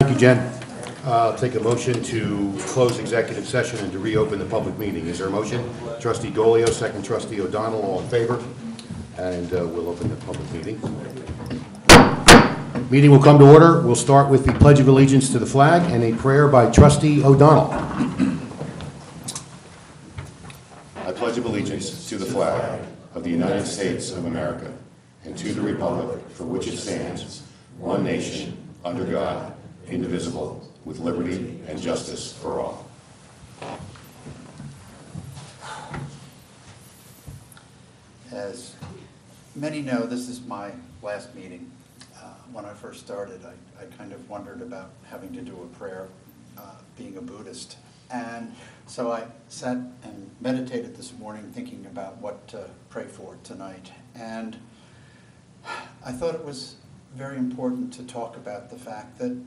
Thank you, Jen. I'll take a motion to close executive session and to reopen the public meeting. Is there a motion? Trustee Golio, second trustee O'Donnell, all in favor? And we'll open the public meeting. Meeting will come to order. We'll start with the Pledge of Allegiance to the flag and a prayer by trustee O'Donnell. I pledge of allegiance to the flag of the United States of America and to the republic for which it stands, one nation, under God, indivisible, with liberty and justice for all. As many know, this is my last meeting. When I first started, I kind of wondered about having to do a prayer, being a Buddhist. And so I sat and meditated this morning thinking about what to pray for tonight. And I thought it was very important to talk about the fact that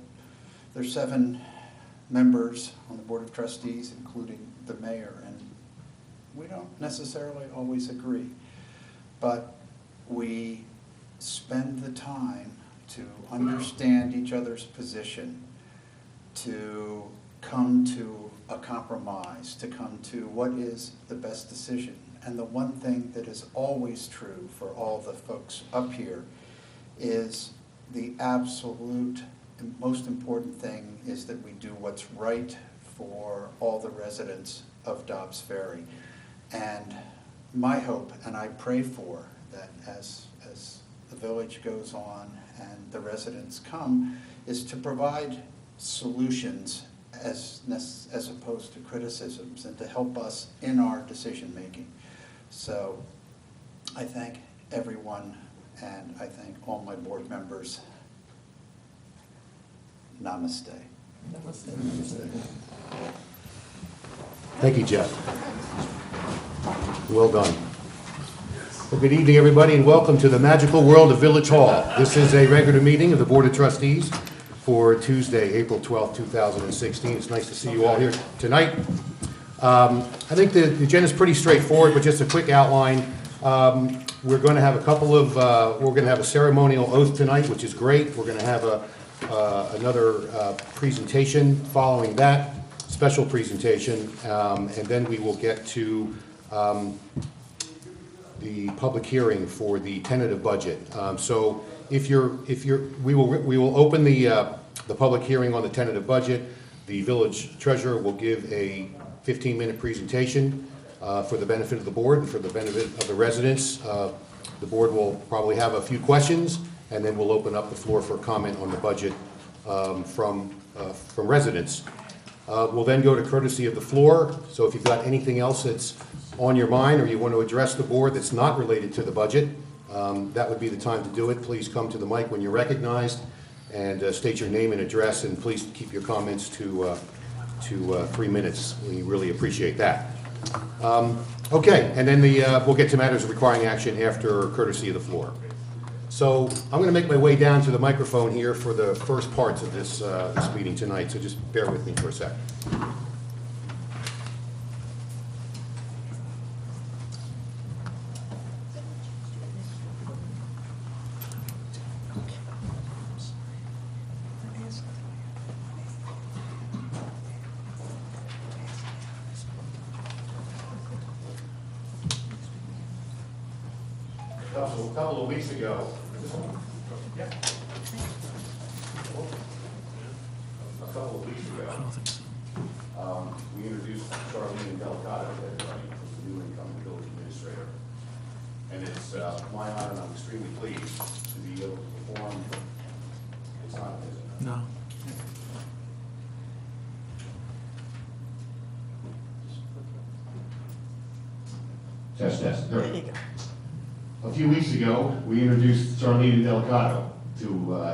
there's 7 members on the Board of Trustees, including the mayor, and we don't necessarily always agree, but we spend the time to understand each other's position, to come to a compromise, to come to what is the best decision. And the one thing that is always true for all the folks up here is the absolute most important thing is that we do what's right for all the residents of Dobbs Ferry. And my hope, and I pray for, that as the village goes on and the residents come, is to provide solutions as opposed to criticisms, and to help us in our decision making. So I thank everyone, and I thank all my board members. Namaste. Namaste. Namaste. Thank you, Jeff. Well done. Well, good evening, everybody, and welcome to the magical world of Village Hall. This is a regular meeting of the Board of Trustees for Tuesday, April 12th, 2016. It's nice to see you all here tonight. I think the agenda is pretty straightforward, but just a quick outline. We're going to have a couple of, we're going to have a ceremonial oath tonight, which is great. We're going to have another presentation following that, special presentation, and then we will get to the public hearing for the tentative budget. So we will open the public hearing on the tentative budget. The village treasurer will give a 15-minute presentation for the benefit of the board and for the benefit of the residents. The board will probably have a few questions, and then we'll open up the floor for comment on the budget from residents. We'll then go to courtesy of the floor. So if you've got anything else that's on your mind or you want to address the board that's not related to the budget, that would be the time to do it. Please come to the mic when you're recognized and state your name and address, and please keep your comments to 3 minutes. We really appreciate that. Okay, and then we'll get to matters requiring action after courtesy of the floor. So I'm going to make my way down to the microphone here for the first parts of this meeting tonight, so just bear with me for a sec. A couple of weeks ago, we introduced Charlene Delicato to everybody, who's the new incoming village administrator. And it's my honor, and I'm extremely pleased to be able to perform. It's not, is it? No. Test. There you go. A few weeks ago, we introduced Charlene Delicato to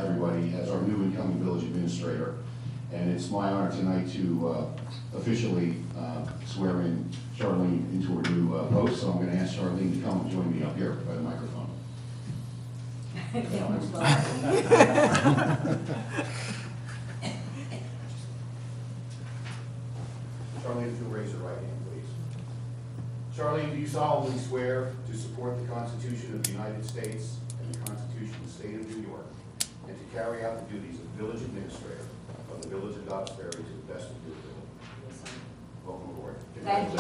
everybody as our new incoming village administrator. And it's my honor tonight to officially swear in Charlene into her new post. So I'm going to ask Charlene to come and join me up here by the microphone. Charlene, if you'll raise your right hand, please. Charlene, do you solemnly swear to support the Constitution of the United States and the Constitution of the State of New York, and to carry out the duties of village administrator of of Dobbs Ferry to the best of your ability. Welcome aboard. Thank you.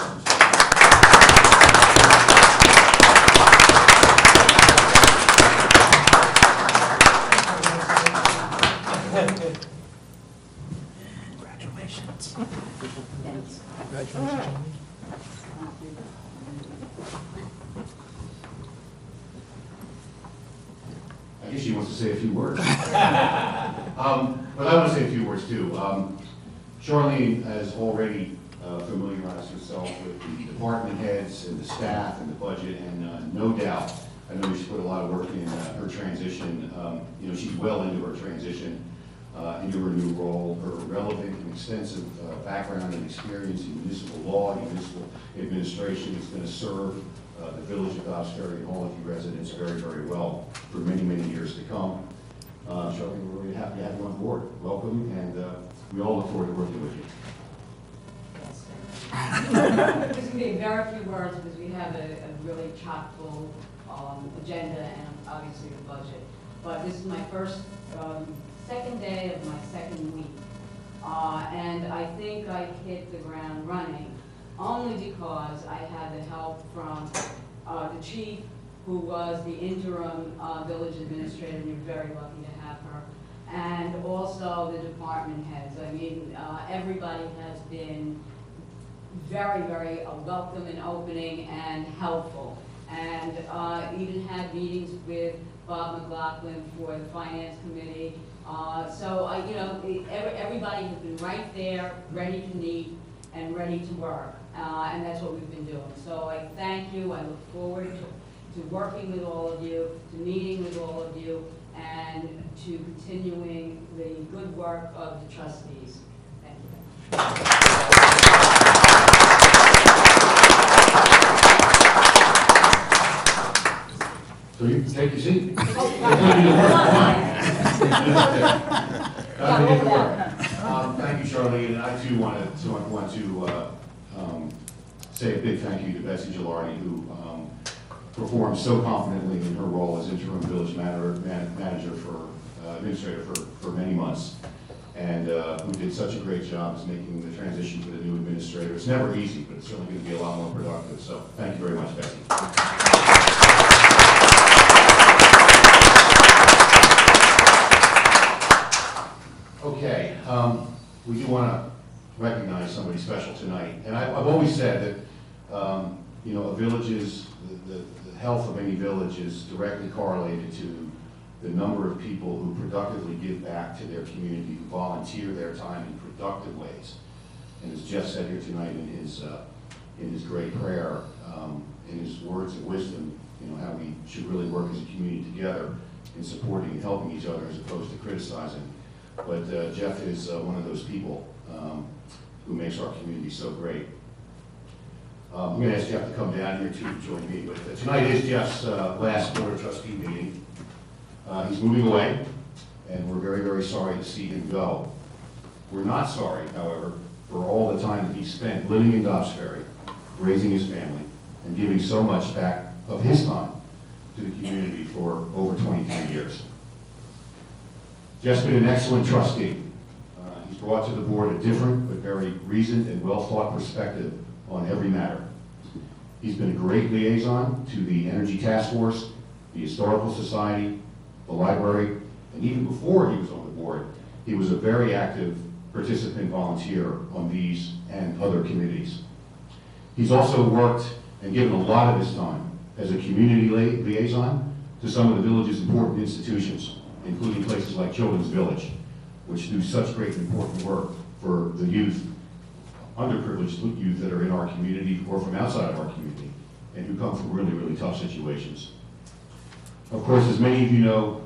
Congratulations. Thanks. Congratulations. I guess she wants to say a few words. But I want to say a few words too. Charlene has already familiarized herself with the department heads and the staff and the budget, and no doubt, I know she's put a lot of work in her transition. You know, she's well into her transition into her new role. Her relevant and extensive background and experience in municipal law and municipal administration is going to serve the village of Dobbs Ferry and all of you residents very, very well for many, many years to come. Charlene, we're really happy to have you on board. Welcome, and we all look forward to working with you. This is going to be very few words because we have a really chock-full agenda and obviously the budget. But this is my second day of my second week. And I think I hit the ground running only because I had the help from the chief, who was the interim village administrator, and you're very lucky to have her, and also the department heads. I mean, everybody has been very, very welcome and opening and helpful. And even had meetings with Bob McLaughlin for the finance committee. You know, everybody has been right there, ready to meet and ready to work. And that's what we've been doing. So I thank you. I look forward to working with all of you, to meeting with all of you, and to continuing the good work of the trustees. Thank you. So you can take your seat. Thank you, Charlene, and I too want to say a big thank you to Betsy Gilardi, who performed so confidently in her role as interim village manager administrator for many months, and who did such a great job as making the transition to the new administrator. It's never easy, but it's certainly going to be a lot more productive. So thank you very much, Betsy. Okay, we do want to recognize somebody special tonight, and I've always said that you know, a village's the health of any village is directly correlated to the number of people who productively give back to their community, who volunteer their time in productive ways. And as Jeff said here tonight in his great prayer, in his words of wisdom, you know, how we should really work as a community together in supporting and helping each other as opposed to criticizing. But Jeff is one of those people who makes our community so great. I'm going to ask Jeff to come down here to join me, but tonight is Jeff's last Board of Trustee meeting. He's moving away, and we're very, very sorry to see him go. We're not sorry, however, for all the time that he spent living in Dobbs Ferry, raising his family, and giving so much back of his time to the community for over 23 years. Jeff's been an excellent trustee. He's brought to the board a different but very reasoned and well-thought perspective on every matter. He's been a great liaison to the Energy Task Force, the Historical Society, the library, and even before he was on the board, he was a very active participant volunteer on these and other committees. He's also worked and given a lot of his time as a community liaison to some of the village's important institutions, including places like Children's Village, which do such great and important work for the youth, underprivileged youth that are in our community or from outside of our community, and who come from really, really tough situations. Of course, as many of you know,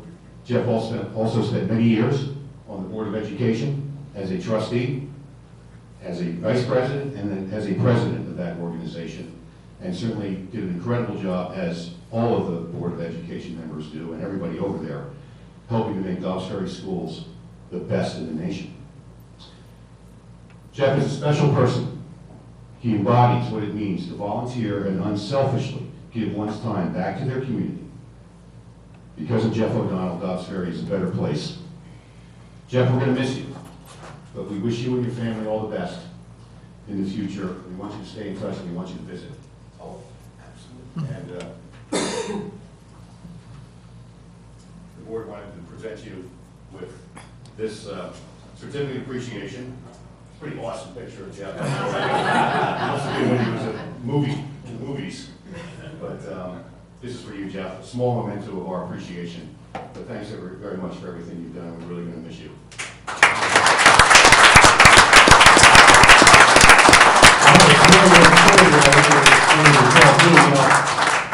Jeff also spent many years on the Board of Education as a trustee, as a vice president, and then as a president of that organization, and certainly did an incredible job, as all of the Board of Education members do, and everybody over there, helping to make Dobbs Ferry schools the best in the nation. Jeff is a special person. He embodies what it means to volunteer and unselfishly give one's time back to their community. Because of Jeff O'Donnell, Dobbs Ferry is a better place. Jeff, we're going to miss you, but we wish you and your family all the best in the future. We want you to stay in touch, and we want you to visit. Oh, absolutely. And the board wanted to present you with this certificate of appreciation. Pretty awesome picture of Jeff. It must have been when he was in the movies. But this is for you, Jeff. A small memento of our appreciation. But thanks very much for everything you've done. We're really going to miss you.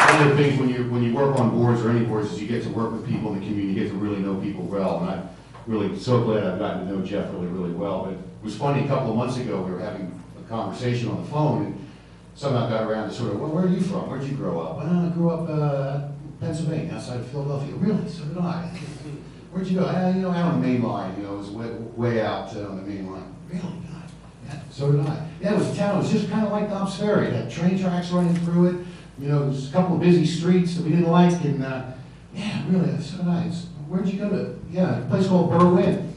One of the things when you work on boards or any boards is you get to work with people in the community. You get to really know people well. And I'm really so glad I've gotten to know Jeff really well. But it was funny, a couple of months ago we were having a conversation on the phone, and somehow got around to sort of, well, where are you from? Where'd you grow up? Well, I grew up Pennsylvania, outside of Philadelphia. Really? So did I. Where'd you go? Out on the main line. It was way out on the main line. Really? God. Yeah, so did I. Yeah, it was a town. It was just kind of like Dobbs Ferry. It had train tracks running through it. There was a couple of busy streets that we didn't like, and yeah, really, so did I. Where'd you go to? Yeah, a place called Berwyn.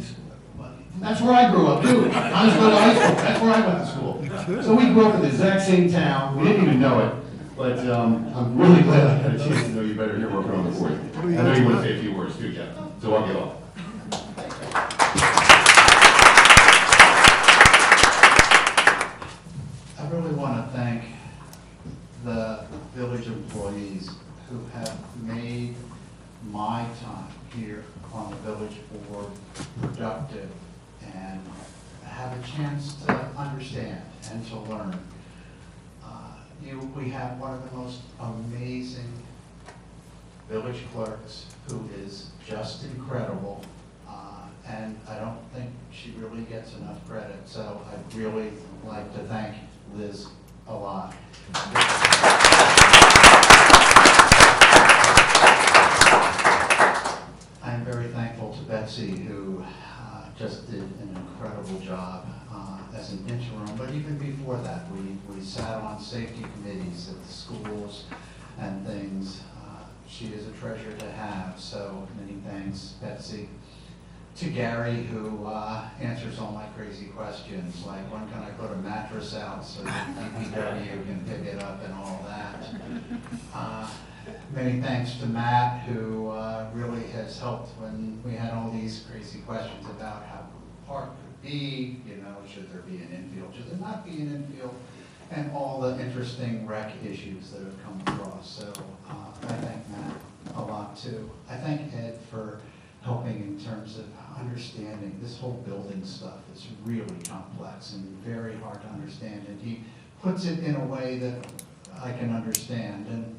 That's where I grew up too. I was going to high school. That's where I went to school. So we grew up in the exact same town. We didn't even know it. But I'm really glad I had a chance to know you better here working on the board. I know you want to say a few words too, Jeff. So I'll get off. I really want to thank the village employees who have made my time here on the village board productive and have a chance to understand and to learn. We have one of the most amazing village clerks who is just incredible, and I don't think she really gets enough credit, so I'd really like to thank Liz a lot. I'm very thankful to Betsy, who just did an incredible job as an interim, but even before that, we sat on safety committees at the schools and things. She is a treasure to have, so many thanks, Betsy. To Gary, who answers all my crazy questions, like when can I put a mattress out so that DPW can pick it up and all that. Many thanks to Matt, who really has helped when we had all these crazy questions about how the park could be, should there be an infield, should there not be an infield, and all the interesting rec issues that have come across. So I thank Matt a lot too. I thank Ed for helping in terms of understanding this whole building stuff. It's really complex and very hard to understand, and he puts it in a way that I can understand. And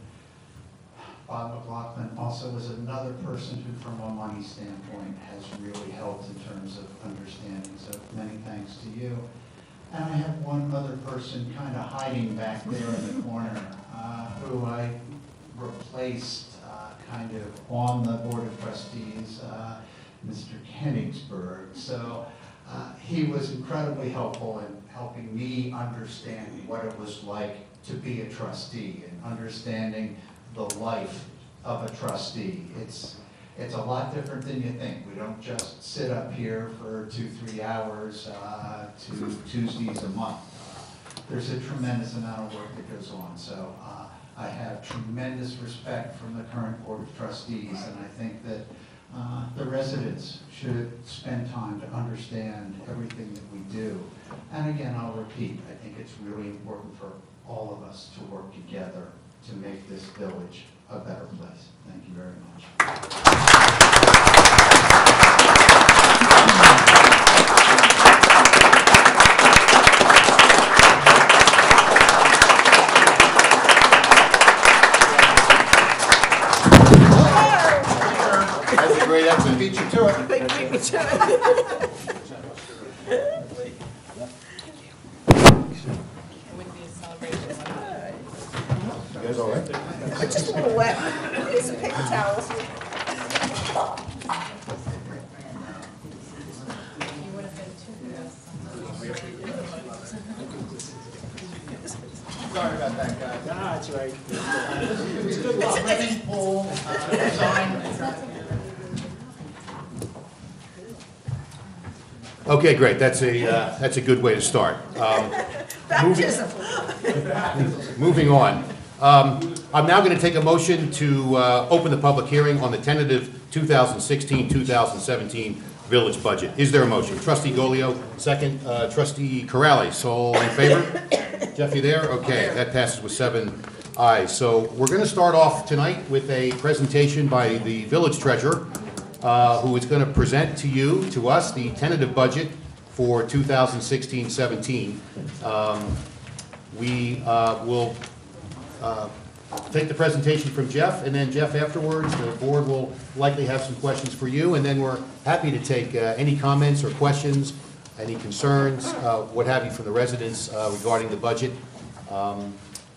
Bob McLaughlin also is another person who, from a money standpoint, has really helped in terms of understanding. So many thanks to you. And I have one other person kind of hiding back there in the corner, who I replaced kind of on the Board of Trustees, Mr. Kenigsberg. So he was incredibly helpful in helping me understand what it was like to be a trustee and understanding the life of a trustee. It's a lot different than you think. We don't just sit up here for 2-3 hours, 2 Tuesdays a month. There's a tremendous amount of work that goes on. So I have tremendous respect from the current Board of Trustees, and I think that the residents should spend time to understand everything that we do. And again, I'll repeat, I think it's really important for all of us to work together to make this village a better place. Thank you very much. That's a great accent. Beat you to it. Beat me to it. You guys all right? Just a little wet. Here's some paper towels. Sorry about that, guys. No, that's right. It's good luck. Swimming pool, design. Okay, great. That's a good way to start. Baptism. Moving on. I'm now going to take a motion to open the public hearing on the tentative 2016-2017 village budget. Is there a motion? Trustee Golio, second. Trustee Corrales, all in favor? Jeff, you there? Okay, that passes with 7 ayes. So we're going to start off tonight with a presentation by the village treasurer, who is going to present to us, the tentative budget for 2016-17. We will take the presentation from Jeff, and then Jeff, afterwards, the board will likely have some questions for you, and then we're happy to take any comments or questions, any concerns, what have you, from the residents regarding the budget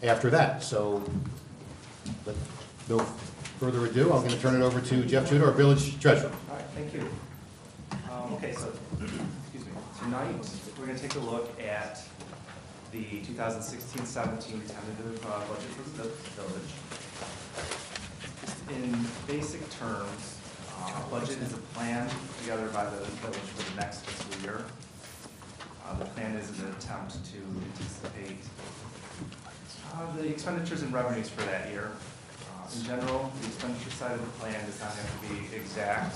after that. So, with no further ado, I'm going to turn it over to Jeff Tudor, our village treasurer. All right, thank you. Okay, so, excuse me, tonight, we're going to take a look at the 2016-17 tentative budget for the village. In basic terms, budget is a plan put together by the village for the next fiscal year. The plan is an attempt to anticipate the expenditures and revenues for that year. In general, the expenditure side of the plan does not have to be exact.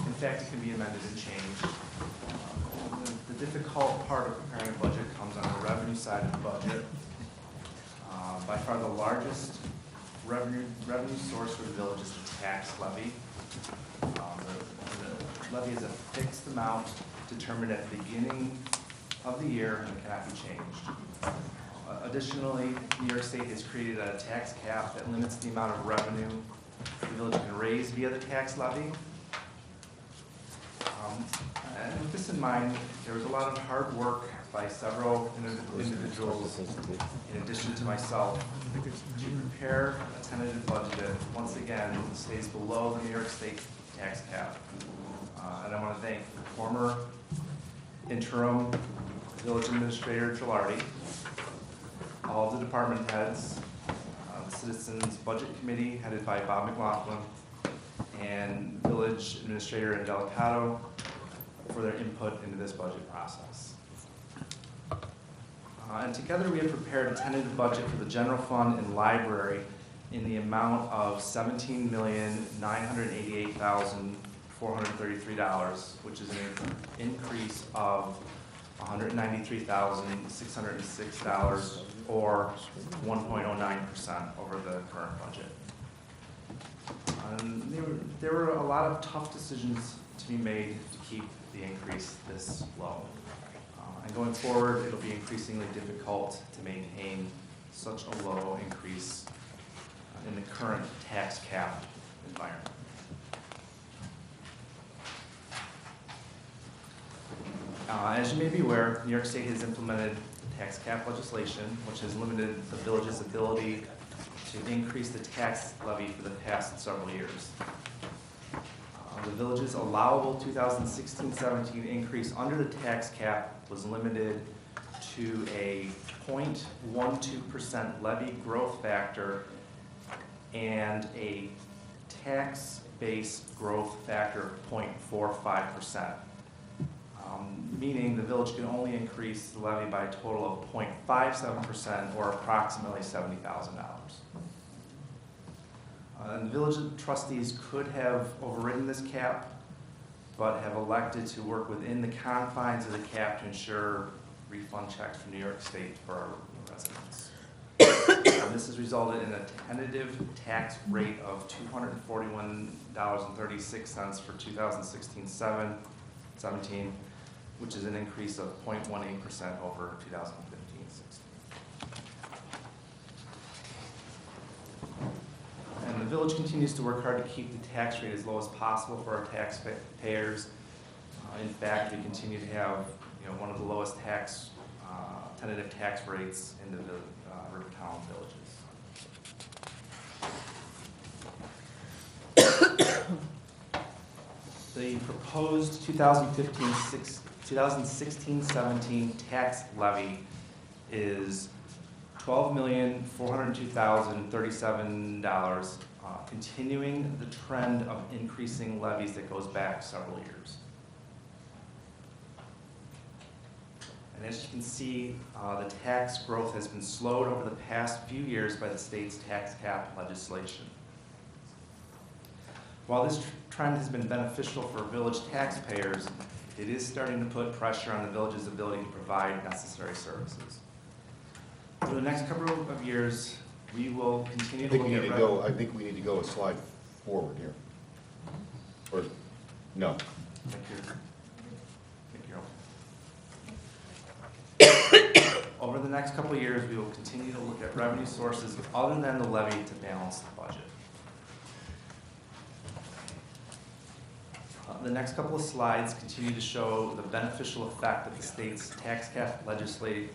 In fact, it can be amended and changed. The difficult part of preparing a budget comes on the revenue side of the budget. By far the largest revenue source for the village is the tax levy. The levy is a fixed amount determined at the beginning of the year and cannot be changed. Additionally, New York State has created a tax cap that limits the amount of revenue the village can raise via the tax levy. And with this in mind, there was a lot of hard work by several individuals, in addition to myself, to prepare a tentative budget that, once again, stays below the New York State tax cap. And I want to thank former interim village administrator Gilardi, all of the department heads, the Citizens Budget Committee headed by Bob McLaughlin, and village administrator Indelicato for their input into this budget process. And together we have prepared a tentative budget for the general fund and library in the amount of $17,988,433, which is an increase of $193,606, or 1.09% over the current budget. There were a lot of tough decisions to be made to keep the increase this low. And going forward, it'll be increasingly difficult to maintain such a low increase in the current tax cap environment. As you may be aware, New York State has implemented tax cap legislation, which has limited the village's ability to increase the tax levy for the past several years. The village's allowable 2016-17 increase under the tax cap was limited to a 0.12% levy growth factor and a tax base growth factor of 0.45%. Meaning the village can only increase the levy by a total of 0.57%, or approximately $70,000. And the village trustees could have overridden this cap, but have elected to work within the confines of the cap to ensure refund checks from New York State for our residents. This has resulted in a tentative tax rate of $241.36 for 2016-17, which is an increase of 0.18% over 2015-16. And the village continues to work hard to keep the tax rate as low as possible for our taxpayers. In fact, we continue to have one of the lowest tentative tax rates in the Rivertown villages. The proposed 2016-17 tax levy is $12,402,037, continuing the trend of increasing levies that goes back several years. And as you can see, the tax growth has been slowed over the past few years by the state's tax cap legislation. While this trend has been beneficial for village taxpayers, it is starting to put pressure on the village's ability to provide necessary services. For the next couple of years, we will continue to look at revenue. I think we need to go a slide forward here. Or, no. Thank you. Over the next couple of years, we will continue to look at revenue sources other than the levy to balance the budget. The next couple of slides continue to show the beneficial effect that the state's tax cap legislation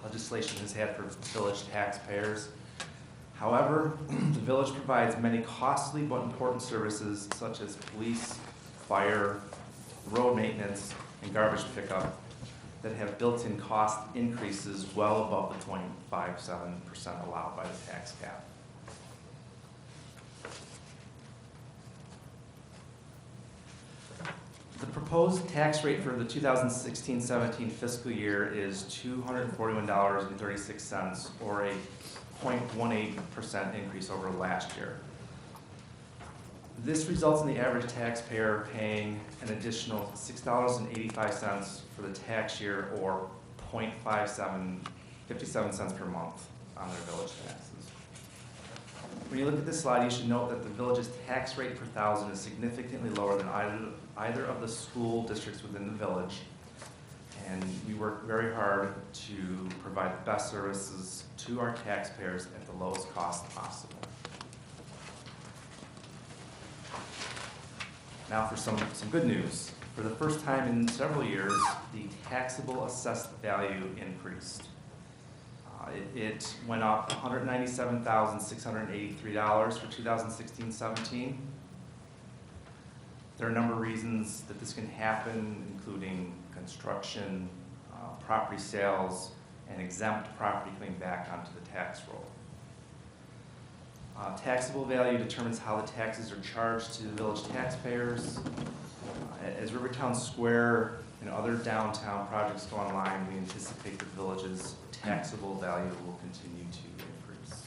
has had for village taxpayers. However, the village provides many costly but important services such as police, fire, road maintenance, and garbage pickup that have built-in cost increases well above the 0.57% allowed by the tax cap. The proposed tax rate for the 2016-17 fiscal year is $241.36, or a 0.18% increase over last year. This results in the average taxpayer paying an additional $6.85 for the tax year, or 57 cents per month on their village taxes. When you look at this slide, you should note that the village's tax rate per thousand is significantly lower than either of the school districts within the village, and we work very hard to provide the best services to our taxpayers at the lowest cost possible. Now for some good news. For the first time in several years, the taxable assessed value increased. It went up $197,683 for 2016-17. There are a number of reasons that this can happen, including construction, property sales, and exempt property coming back onto the tax roll. Taxable value determines how the taxes are charged to the village taxpayers. As Rivertown Square and other downtown projects go online, we anticipate the village's taxable value will continue to increase.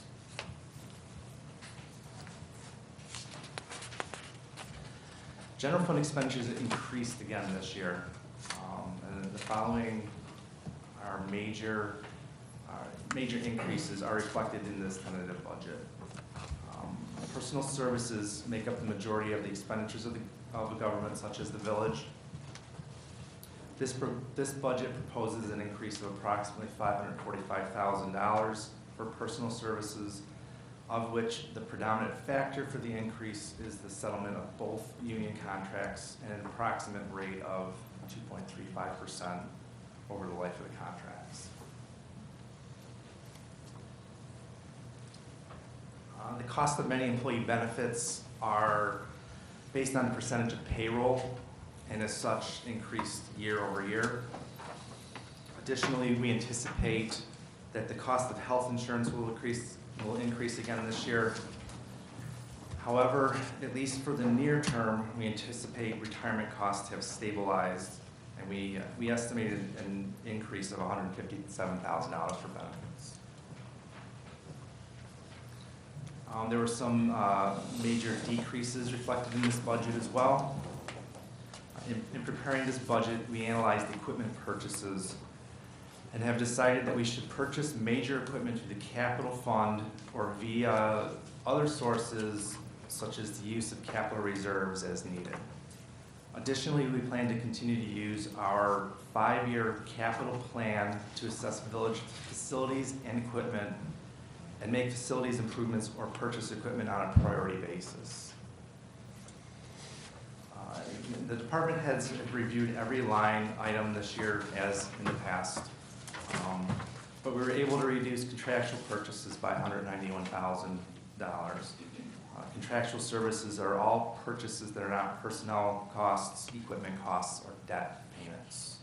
General fund expenditures increased again this year. And the following are major increases are reflected in this tentative budget. Personal services make up the majority of the expenditures of the government, such as the village. This budget proposes an increase of approximately $545,000 for personal services, of which the predominant factor for the increase is the settlement of both union contracts at an approximate rate of 2.35% over the life of the contracts. The cost of many employee benefits are based on the percentage of payroll, and as such increased year over year. Additionally, we anticipate that the cost of health insurance will increase again this year. However, at least for the near term, we anticipate retirement costs have stabilized, and we estimated an increase of $157,000 for benefits. There were some major decreases reflected in this budget as well. In preparing this budget, we analyzed equipment purchases and have decided that we should purchase major equipment through the capital fund or via other sources, such as the use of capital reserves as needed. Additionally, we plan to continue to use our 5-year capital plan to assess village facilities and equipment and make facilities improvements or purchase equipment on a priority basis. The department heads have reviewed every line item this year as in the past, but we were able to reduce contractual purchases by $191,000. Contractual services are all purchases that are not personnel costs, equipment costs, or debt payments.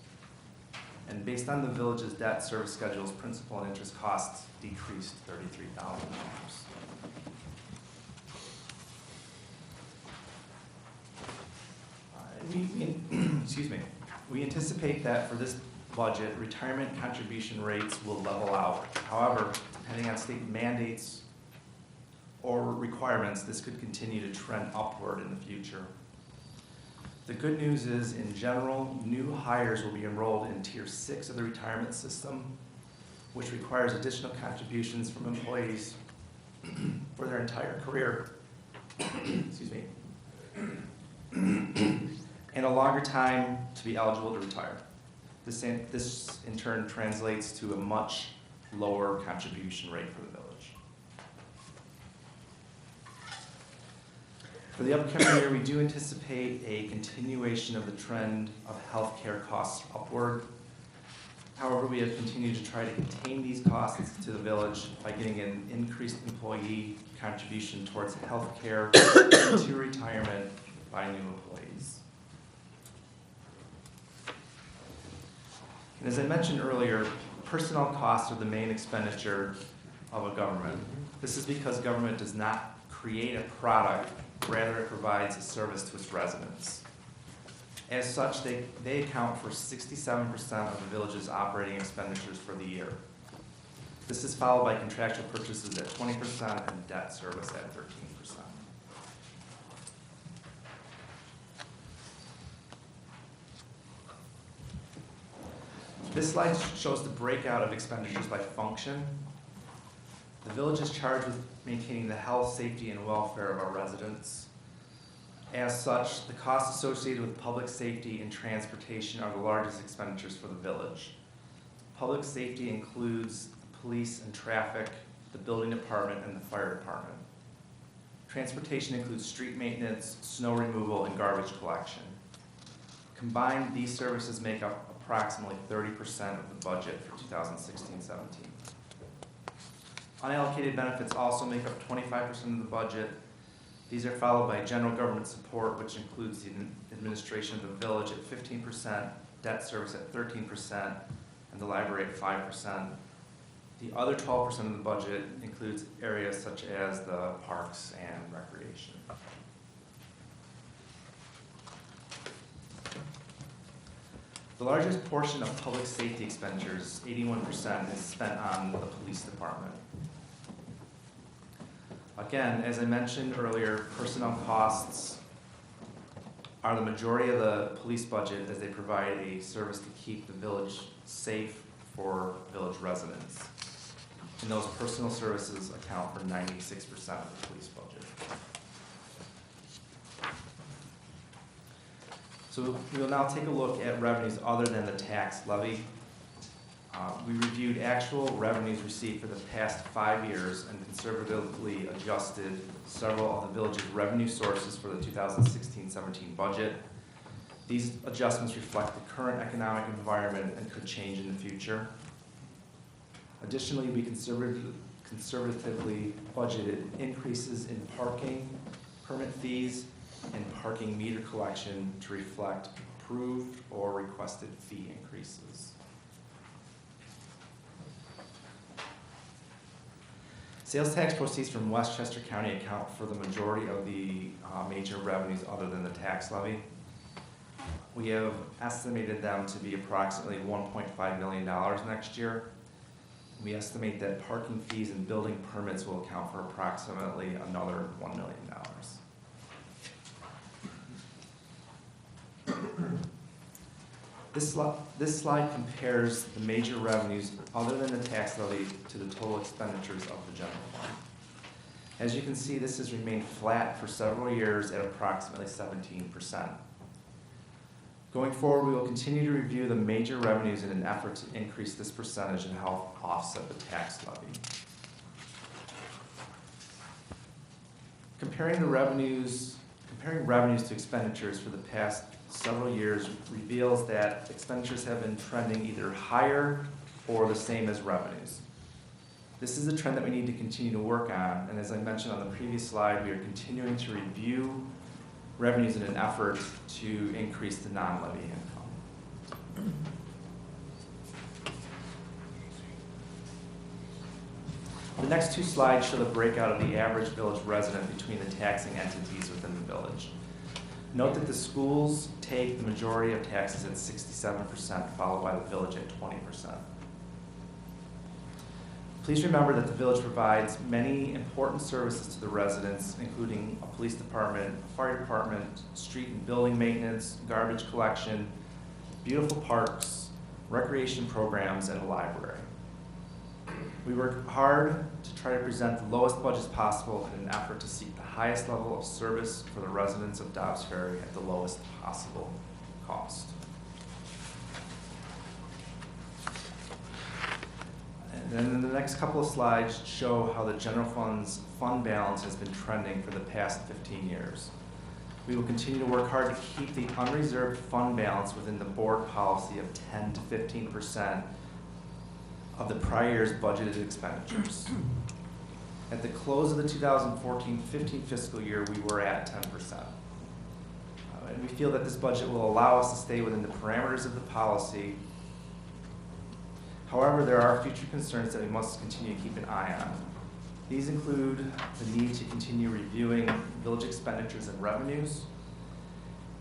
And based on the village's debt service schedules, principal and interest costs decreased $33,000. Excuse me. We anticipate that for this budget, retirement contribution rates will level out. However, depending on state mandates or requirements, this could continue to trend upward in the future. The good news is, in general, new hires will be enrolled in Tier 6 of the retirement system, which requires additional contributions from employees for their entire career. Excuse me. And a longer time to be eligible to retire. This in turn translates to a much lower contribution rate for the village. For the upcoming year, we do anticipate a continuation of the trend of healthcare costs upward. However, we have continued to try to contain these costs to the village by getting an increased employee contribution towards healthcare to retirement by new employees. And as I mentioned earlier, personnel costs are the main expenditure of a government. This is because government does not create a product, rather it provides a service to its residents. As such, they account for 67% of the village's operating expenditures for the year. This is followed by contractual purchases at 20% and debt service at 13%. This slide shows the breakout of expenditures by function. The village is charged with maintaining the health, safety, and welfare of our residents. As such, the costs associated with public safety and transportation are the largest expenditures for the village. Public safety includes police and traffic, the building department, and the fire department. Transportation includes street maintenance, snow removal, and garbage collection. Combined, these services make up approximately 30% of the budget for 2016-17. Unallocated benefits also make up 25% of the budget. These are followed by general government support, which includes the administration of the village at 15%, debt service at 13%, and the library at 5%. The other 12% of the budget includes areas such as the parks and recreation. The largest portion of public safety expenditures, 81%, is spent on the police department. Again, as I mentioned earlier, personnel costs are the majority of the police budget, as they provide a service to keep the village safe for village residents. And those personal services account for 96% of the police budget. So we will now take a look at revenues other than the tax levy. We reviewed actual revenues received for the past 5 years and conservatively adjusted several of the village's revenue sources for the 2016-17 budget. These adjustments reflect the current economic environment and could change in the future. Additionally, we conservatively budgeted increases in parking, permit fees, and parking meter collection to reflect approved or requested fee increases. Sales tax proceeds from Westchester County account for the majority of the major revenues other than the tax levy. We have estimated them to be approximately $1.5 million next year. We estimate that parking fees and building permits will account for approximately another $1 million. This slide compares the major revenues other than the tax levy to the total expenditures of the general fund. As you can see, this has remained flat for several years at approximately 17%. Going forward, we will continue to review the major revenues in an effort to increase this percentage and help offset the tax levy. Comparing revenues to expenditures for the past several years reveals that expenditures have been trending either higher or the same as revenues. This is a trend that we need to continue to work on, and as I mentioned on the previous slide, we are continuing to review revenues in an effort to increase the non-levy income. The next two slides show the breakout of the average village resident between the taxing entities within the village. Note that the schools take the majority of taxes at 67%, followed by the village at 20%. Please remember that the village provides many important services to the residents, including a police department, a fire department, street and building maintenance, garbage collection, beautiful parks, recreation programs, and a library. We work hard to try to present the lowest budgets possible in an effort to seek the highest level of service for the residents of Dobbs Ferry at the lowest possible cost. And then the next couple of slides show how the general fund's fund balance has been trending for the past 15 years. We will continue to work hard to keep the unreserved fund balance within the board policy of 10 to 15% of the prior year's budgeted expenditures. At the close of the 2014-15 fiscal year, we were at 10%. And we feel that this budget will allow us to stay within the parameters of the policy. However, there are future concerns that we must continue to keep an eye on. These include the need to continue reviewing village expenditures and revenues,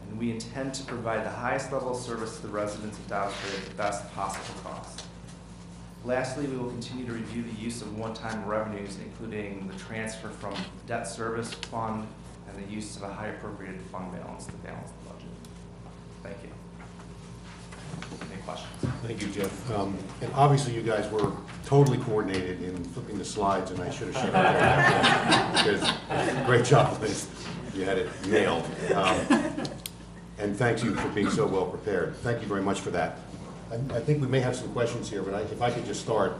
and we intend to provide the highest level of service to the residents of Dobbs Ferry at the best possible cost. Lastly, we will continue to review the use of one-time revenues, including the transfer from debt service fund and the use of a high appropriated fund balance to balance the budget. Thank you. Any questions? Thank you, Jeff. And obviously, you guys were totally coordinated in flipping the slides, and I should have shown up. Great job, Liz. You had it nailed. And thank you for being so well prepared. Thank you very much for that. I think we may have some questions here, but if I could just start.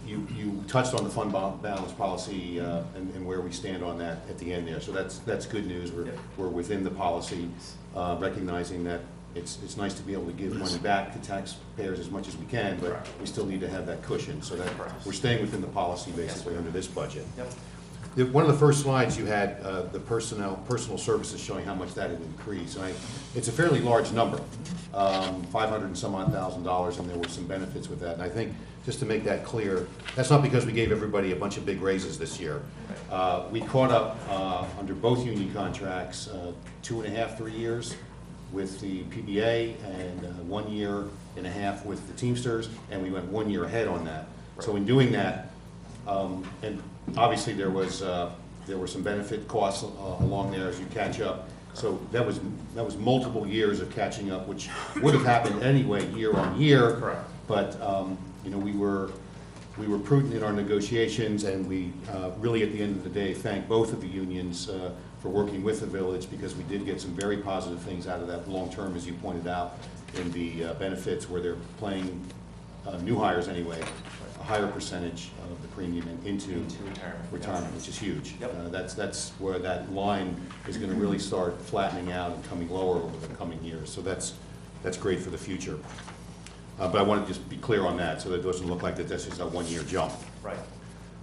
You touched on the fund balance policy and where we stand on that at the end there. So that's good news. We're within the policy, recognizing that it's nice to be able to give money back to taxpayers as much as we can, but Correct. we still need to have that cushion. So that Correct. we're staying within the policy basically under this budget. Yep. One of the first slides you had, the personal services showing how much that had increased. And it's a fairly large number, 500 and some odd $1,000, and there were some benefits with that. And I think, just to make that clear, that's not because we gave everybody a bunch of big raises this year. We caught up under both union contracts, 2.5, 3 years with the PBA, and 1.5 years with the Teamsters, and we went 1 year ahead on that. So in doing that, and obviously there were some benefit costs along there as you catch up. So that was multiple years of catching up, which would have happened anyway year on year. Correct. But you know, we were prudent in our negotiations, and we really at the end of the day thank both of the unions for working with the village, because we did get some very positive things out of that long term, as you pointed out, in the benefits where they're playing new hires anyway, a higher percentage of the premium into retirement, which is huge. Yep. That's where that line is going to really start flattening out and coming lower over the coming years. So that's great for the future. But I want to just be clear on that, so that it doesn't look like that this is a 1 year jump. Right.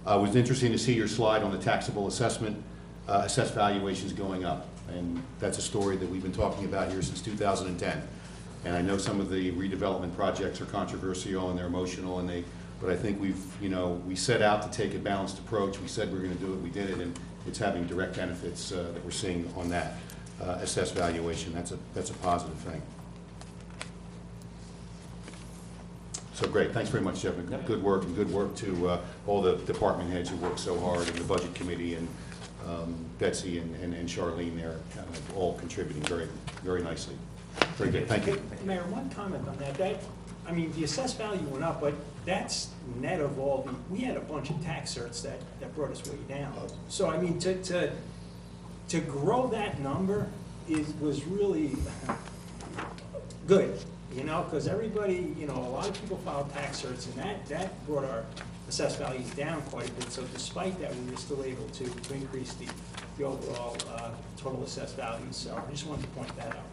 It was interesting to see your slide on the taxable assessment, assessed valuations going up. And that's a story that we've been talking about here since 2010. And I know some of the redevelopment projects are controversial and they're emotional, but I think we set out to take a balanced approach. We said we were going to do it, we did it, and it's having direct benefits that we're seeing on that assessed valuation. That's a positive thing. So great, thanks very much, Jeff. Good work, and good work to all the department heads who worked so hard, and the budget committee, and Betsy and Charlene there, all contributing very, very nicely. Very good, thank you. Mayor, one comment on that. I mean, the assessed value went up, but that's net of all we had a bunch of tax certs that brought us way down. So, I mean, to grow that number was really good, you know, because everybody, you know, a lot of people filed tax certs, and that brought our assessed values down quite a bit. So despite that, we were still able to increase the overall total assessed value. So I just wanted to point that out.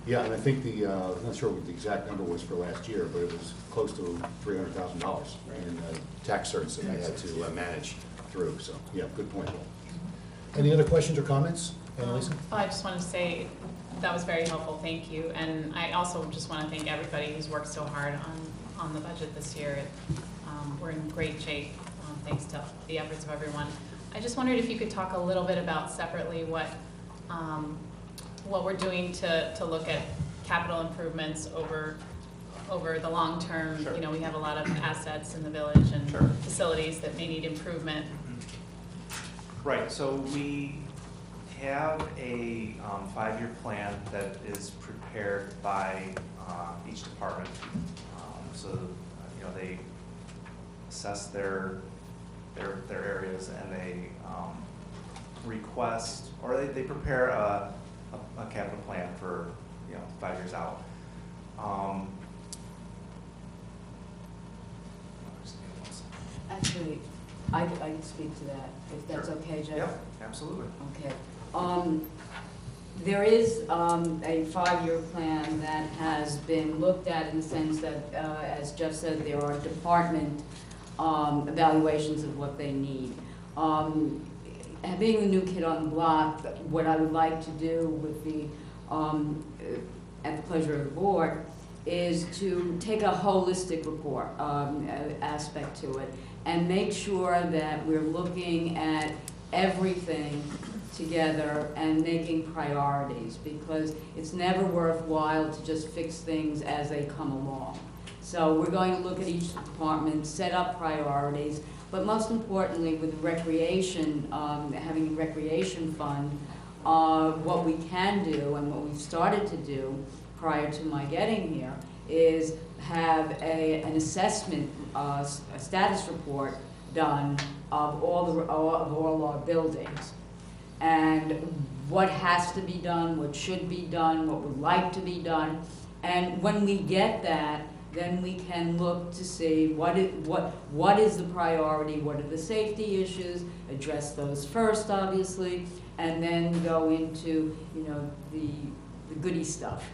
Yeah, and I think I'm not sure what the exact number was for last year, but it was close to $300,000 in tax certs that we had to manage through. So, yeah, good point. Any other questions or comments, Annalisa? I just want to say that was very helpful, thank you. And I also just want to thank everybody who's worked so hard on the budget this year. We're in great shape, thanks to the efforts of everyone. I just wondered if you could talk a little bit about separately what what we're doing to look at capital improvements over the long term. Sure. You know, we have a lot of assets in the village and Sure. facilities that may need improvement. Right, so we have a 5-year plan that is prepared by each department. So, you know, they assess their areas and they request, or they prepare a capital plan for, you know, 5 years out. Actually, I can speak to that, if that's Sure. okay, Jeff? Yep, absolutely. Okay. There is a 5-year plan that has been looked at in the sense that, as Jeff said, there are department evaluations of what they need. Being the new kid on the block, what I would like to do with the, at the pleasure of the board, is to take a holistic report aspect to it and make sure that we're looking at everything together and making priorities, because it's never worthwhile to just fix things as they come along. So we're going to look at each department, set up priorities, but most importantly with recreation, having a recreation fund, what we can do and what we've started to do prior to my getting here is have an assessment, a status report done of all our buildings, and what has to be done, what should be done, what would like to be done. And when we get that, then we can look to see what is the priority, what are the safety issues, address those first, obviously, and then go into, you know, the goody stuff.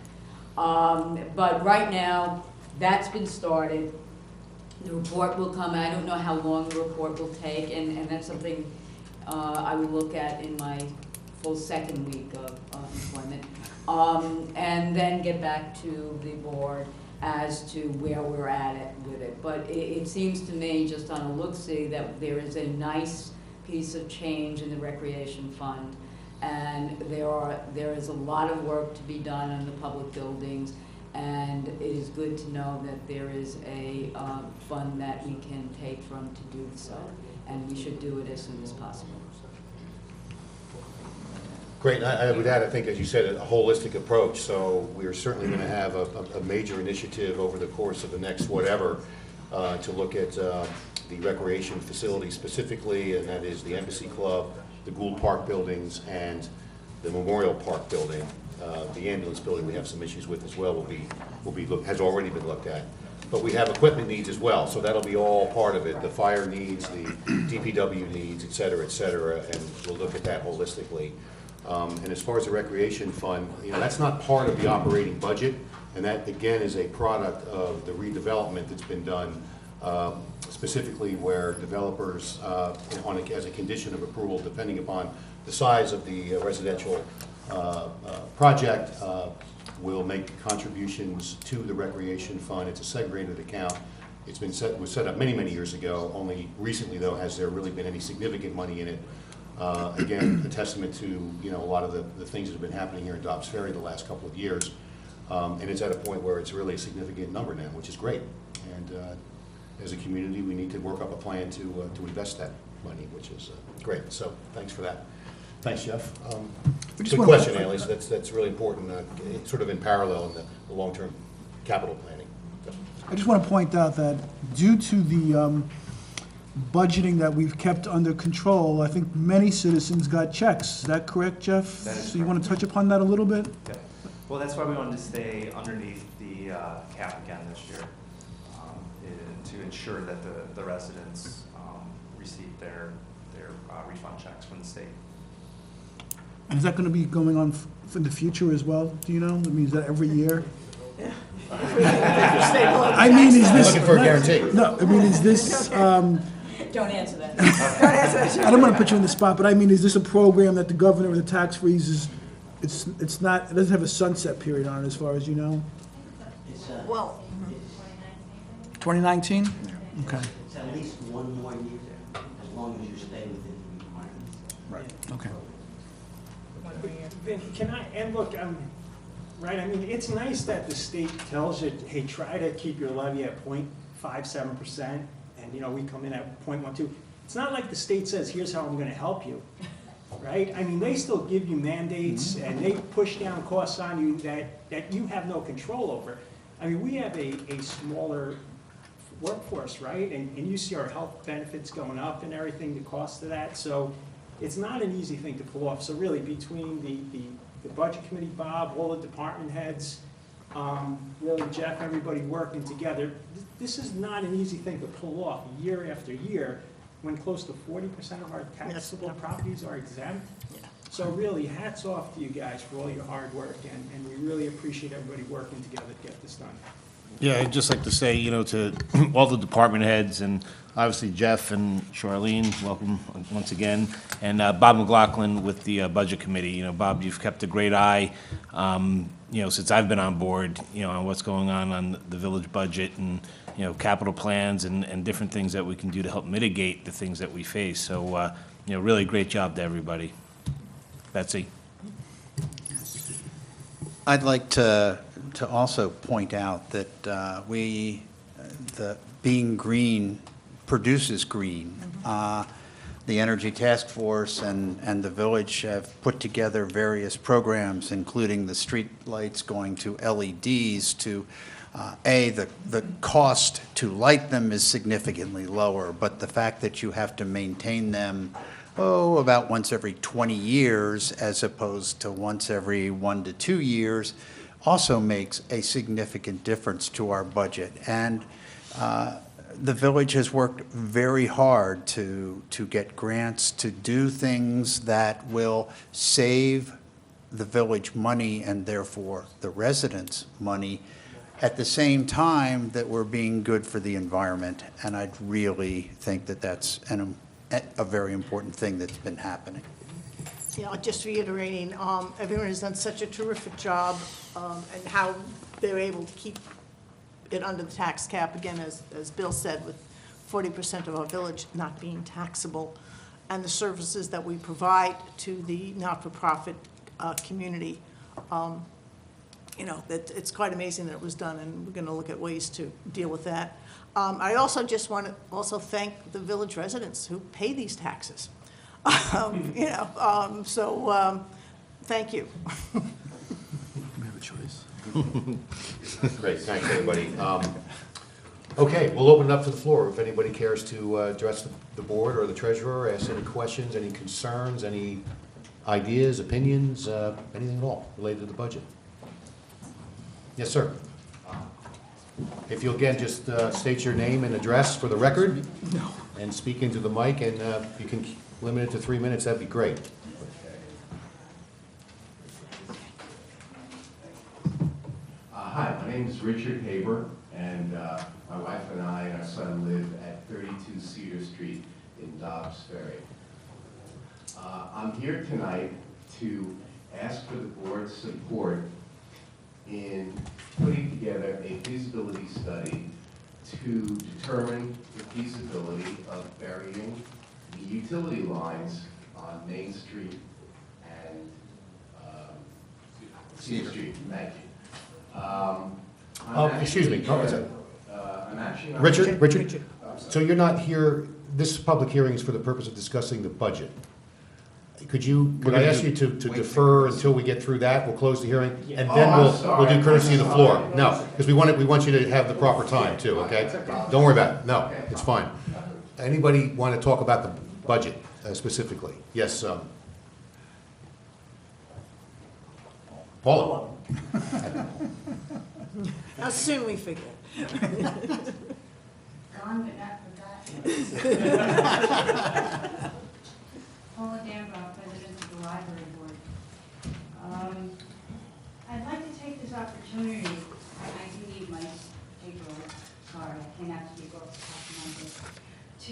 But right now, that's been started. The report will come. I don't know how long the report will take, and that's something I will look at in my full second week of employment, and then get back to the board as to where we're at with it. But it seems to me, just on a look-see, that there is a nice piece of change in the recreation fund, and there is a lot of work to be done on the public buildings, and it is good to know that there is a fund that we can take from to do so, and we should do it as soon as possible. Great, I would add, I think, as you said, a holistic approach, so we're certainly going to have a major initiative over the course of the next whatever to look at the recreation facility specifically, and that is the Embassy Club, the Gould Park buildings, and the Memorial Park building. The ambulance building we have some issues with as well has already been looked at. But we have equipment needs as well, so that'll be all part of it, the fire needs, the DPW needs, et cetera, and we'll look at that holistically. And as far as the recreation fund, you know, that's not part of the operating budget, and that again is a product of the redevelopment that's been done, specifically where developers, as a condition of approval, depending upon the size of the residential project, will make contributions to the recreation fund. It's a segregated account. Was set up many years ago. Only recently, though, has there really been any significant money in it. Again, a testament to, you know, a lot of the things that have been happening here in Dobbs Ferry the last couple of years, and it's at a point where it's really a significant number now, which is great. And as a community, we need to work up a plan to invest that money, which is great. So thanks for that. Thanks, Jeff. Good question, Alice. That's really important. Sort of in parallel in the long-term capital planning. I just want to point out that due to the budgeting that we've kept under control, I think many citizens got checks. Is that correct, Jeff? That is So you want correct. to touch upon that a little bit? Yeah. Well, that's why we wanted to stay underneath the cap again this year, to ensure that the residents receive their refund checks from the state. And is that going to be going on for the future as well? Do you know? I mean, is that every year? I mean, is this... Looking for a guarantee. No, I mean, is this... Don't answer that. I don't want to put you on the spot, but I mean, is this a program that the governor of the tax freeze is... It's not... It doesn't have a sunset period on it, as far as you know? Well, 2019? Okay. It's at least one more year, as long as you stay within the requirements. Right. Okay. Vin, can I, and look, right, I mean, it's nice that the state tells you, hey, try to keep your levy at 0.57%, and, you know, we come in at 0.12. It's not like the state says, here's how I'm gonna help you, right? I mean, they still give you mandates, and they push down costs on you that you have no control over. I mean, we have a smaller workforce, right? And you see our health benefits going up and everything, the cost of that, so it's not an easy thing to pull off. So really, between the budget committee, Bob, all the department heads, really Jeff, everybody working together, this is not an easy thing to pull off year after year when close to 40% of our taxable properties are exempt. Yeah. So really, hats off to you guys for all your hard work, and we really appreciate everybody working together to get this done. Yeah, I'd just like to say, you know, to all the department heads, and obviously Jeff and Charlene, welcome once again, and Bob McLaughlin with the Budget Committee. You know, Bob, you've kept a great eye, you know, since I've been on board, you know, on what's going on the village budget and, you know, capital plans and different things that we can do to help mitigate the things that we face. So, you know, really great job to everybody. Betsy? I'd like to also point out that being green produces green. The Energy Task Force and the village have put together various programs, including the street lights going to LEDs to, the cost to light them is significantly lower, but the fact that you have to maintain them about once every 20 years as opposed to once every 1 to 2 years also makes a significant difference to our budget. And the village has worked very hard to get grants to do things that will save the village money and therefore the residents money at the same time that we're being good for the environment. And I really think that that's a very important thing that's been happening. Yeah, just reiterating, everyone has done such a terrific job, and how they're able to keep it under the tax cap, again, as Bill said, with 40% of our village not being taxable, and the services that we provide to the not-for-profit community. You know, it's quite amazing that it was done, and we're going to look at ways to deal with that. I also just want to also thank the village residents who pay these taxes. You know, so thank you. We have a choice. Great, thanks, everybody. Okay, we'll open it up to the floor. If anybody cares to address the board or the treasurer, ask any questions, any concerns, any ideas, opinions, anything at all related to the budget. Yes, sir. If you'll again just state your name and address for the record, and speak into the mic, and you can limit it to 3 minutes, that'd be great. Hi, my name is Richard Haber, and my wife and I and our son live at 32 Cedar Street in Dobbs Ferry. I'm here tonight to ask for the board's support in putting together a feasibility study to determine the feasibility of burying the utility lines on Main Street and Cedar Street. Thank you. Excuse me. I'm actually not- Richard, so you're not here, this public hearing is for the purpose of discussing the budget. Could I ask you to defer until we get through that? We'll close the hearing, and then we'll do courtesy of the floor. No, because we want you to have the proper time too, okay? Don't worry about it. No, it's fine. Anybody want to talk about the budget specifically? Yes, Paula? How soon we figure. Gone but not forgotten. Paula Danbaugh, President of the Library Board. I'd like to take this opportunity, I do need my paper, sorry, I cannot speak off the top of my head, to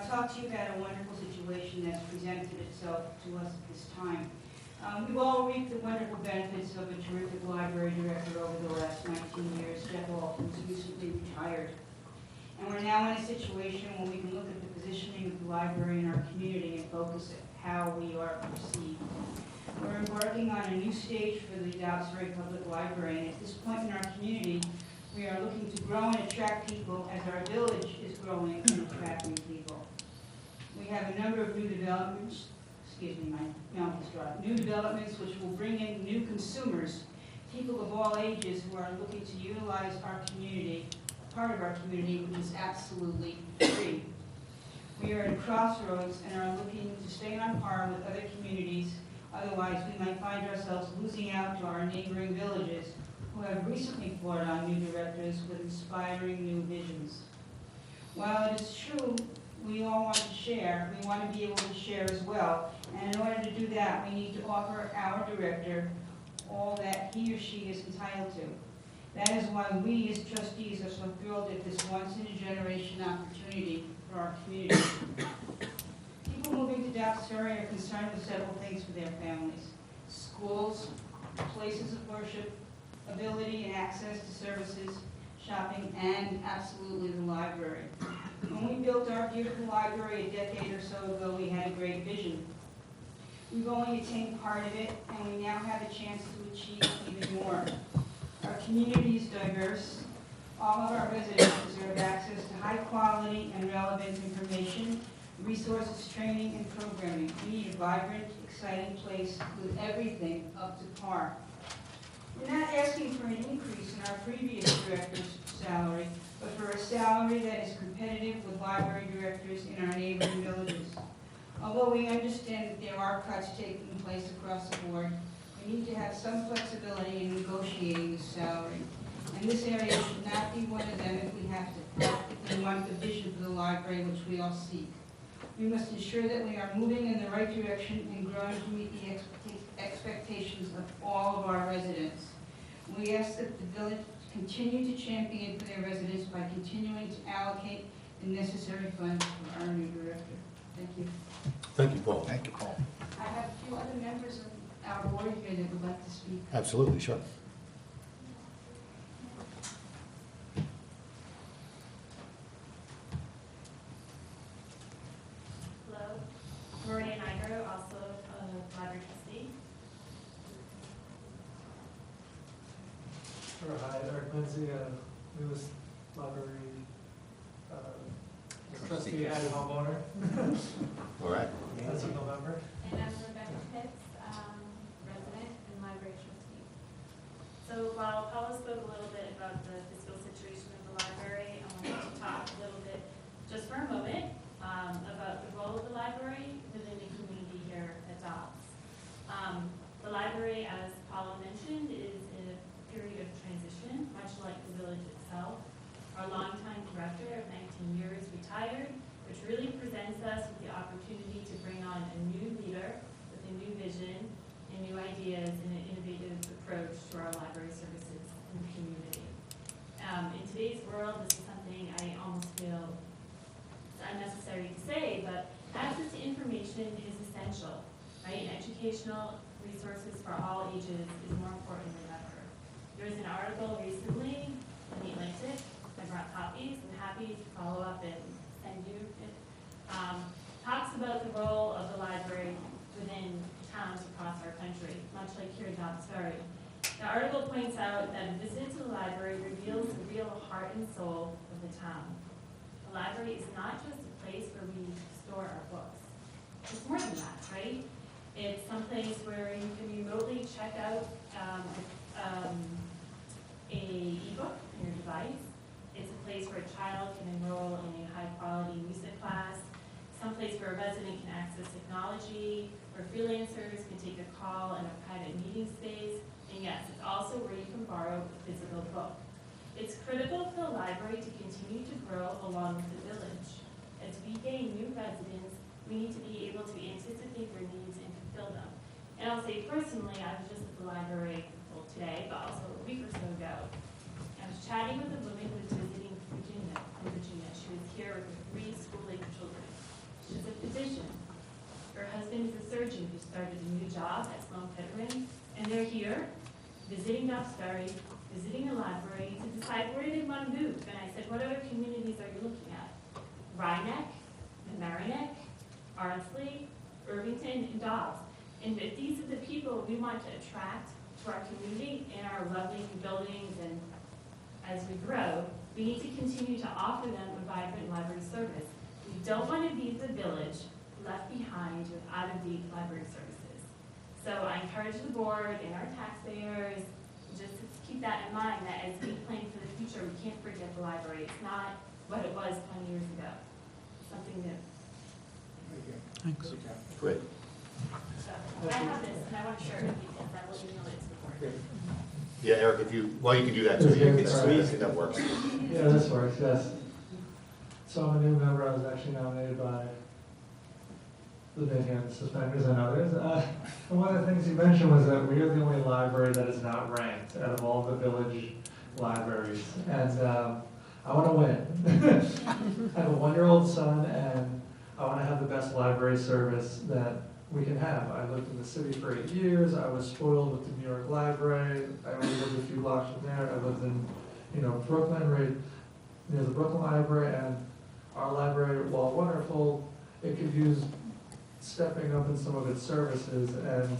talk to you about a wonderful situation that's presented itself to us at this time. We've all reaped the wonderful benefits of a terrific library director over the last 19 years. Jeff Alton was recently retired. And we're now in a situation where we can look at the positioning of the library in our community and focus at how we are perceived. We're embarking on a new stage for the Dobbs Ferry Public Library, and at this point in our community, we are looking to grow and attract people as our village is growing and attracting people. We have a number of new developments, my mouth is dry, new developments which will bring in new consumers, people of all ages who are looking to utilize our community, part of our community, which is absolutely free. We are at a crossroads and are looking to stay on par with other communities. Otherwise, we might find ourselves losing out to our neighboring villages who have recently brought on new directors with inspiring new visions. While it is true we all want to share, we want to be able to share as well. And in order to do that, we need to offer our director all that he or she is entitled to. That is why we as trustees are so thrilled at this once-in-a-generation opportunity for our community. People moving to Dobbs Ferry are concerned with several things for their families: schools, places of worship, ability and access to services, shopping, and absolutely the library. When we built our beautiful library a decade or so ago, we had a great vision. We've only attained part of it, and we now have a chance to achieve even more. Our community is diverse. All of our residents deserve access to high quality and relevant information, resources, training, and programming. We need a vibrant, exciting place with everything up to par. We're not asking for an increase in our previous director's salary, but for a salary that is competitive with library directors in our neighboring villages. Although we understand that there are cuts taking place across the board, we need to have some flexibility in negotiating the salary. And this area should not be one of them if we want the vision for the library which we all seek. We must ensure that we are moving in the right direction and growing to meet the expectations of all of our residents. We ask that the village continue to champion for their residents by continuing to allocate the necessary funds for our new director. Thank you. Thank you, Paul. Thank you, Paul. I have a few other members of our board here that would like to speak. Absolutely, sure. Hello, Maria Nigro, also a library trustee. Sure, hi, Eric Lindsay, newest library trustee and homeowner All right. as of November. And I'm Rebecca Pitts, resident and library trustee. So while Paula spoke a little bit about the fiscal situation of the library, I wanted to talk a little bit, just for a moment, about the role of the library within the community here at Dobbs. The library, as Paula mentioned, is in a period of transition, much like the village itself. Our longtime director of 19 years retired, which really presents us with the opportunity to bring on a new leader with a new vision and new ideas and an innovative approach to our library services in the community. In today's world, this is something I almost feel it's unnecessary to say, but access to information is essential, right? And educational resources for all ages is more important than ever. There was an article recently in the Atlantic. I brought copies. I'm happy to follow up and send you it. Talks about the role of the library within towns across our country, much like here in Dobbs Ferry. The article points out that a visit to the library reveals the real heart and soul of the town. The library is not just a place where we store our books. It's more than that, right? It's someplace where you can remotely check out a ebook on your device. It's a place where a child can enroll in a high-quality music class, someplace where a resident can access technology, where freelancers can take a call in a private meeting space, and yes, it's also where you can borrow a physical book. It's critical for the library to continue to grow along with the village. As we gain new residents, we need to be able to anticipate their needs and fulfill them. And I'll say personally, I was just at the library, well, today, but also a week or so ago. I was chatting with a woman who was visiting Virginia. She was here with her 3 school-age children. She's a physician. Her husband is a surgeon who started a new job at Sloan Kettering, and they're here visiting Dobbs Ferry, visiting the library to decide where they want to move. And I said, what other communities are you looking at? Rhinebeck, Mamaroneck, Ardsley, Irvington, and Dobbs. And if these are the people we want to attract to our community and our lovely buildings, and as we grow, we need to continue to offer them a vibrant library service. We don't want to be the village left behind with out-of-date library services. So I encourage the board and our taxpayers just to keep that in mind, that as we plan for the future, we can't forget the library. It's not what it was 20 years ago. It's something new. Thanks. Great. So I have this, and I want to share it with you because I will email it to the board. Yeah, Eric, if you, well, you can do that too. That works. Yeah, this works, yes. So I'm a new member, I was actually nominated by the Big Hand Suspenders and others. And one of the things you mentioned was that we are the only library that is not ranked out of all the village libraries. And I want to win. I have a 1-year-old son, and I want to have the best library service that we can have. I lived in the city for 8 years. I was spoiled with the New York Library. I only lived a few blocks from there. I lived in, Brooklyn, right near the Brooklyn Library, and our library, while wonderful, it could use stepping up in some of its services. And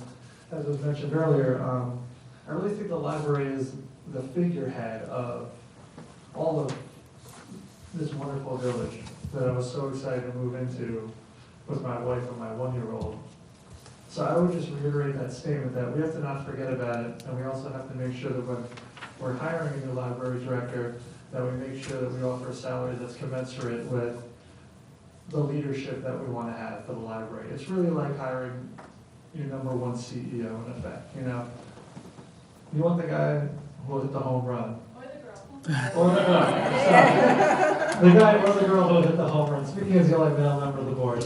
as was mentioned earlier, I really think the library is the figurehead of all of this wonderful village that I was so excited to move into with my wife and my 1-year-old. So I would just reiterate that statement that we have to not forget about it, and we also have to make sure that when we're hiring a new library director, that we make sure that we offer a salary that's commensurate with the leadership that we want to have for the library. It's really like hiring your #1 CEO in effect, You want the guy who will hit the home run. Or the girl. Or the girl. Sorry. The guy or the girl who will hit the home run. Speaking as the only male member of the board.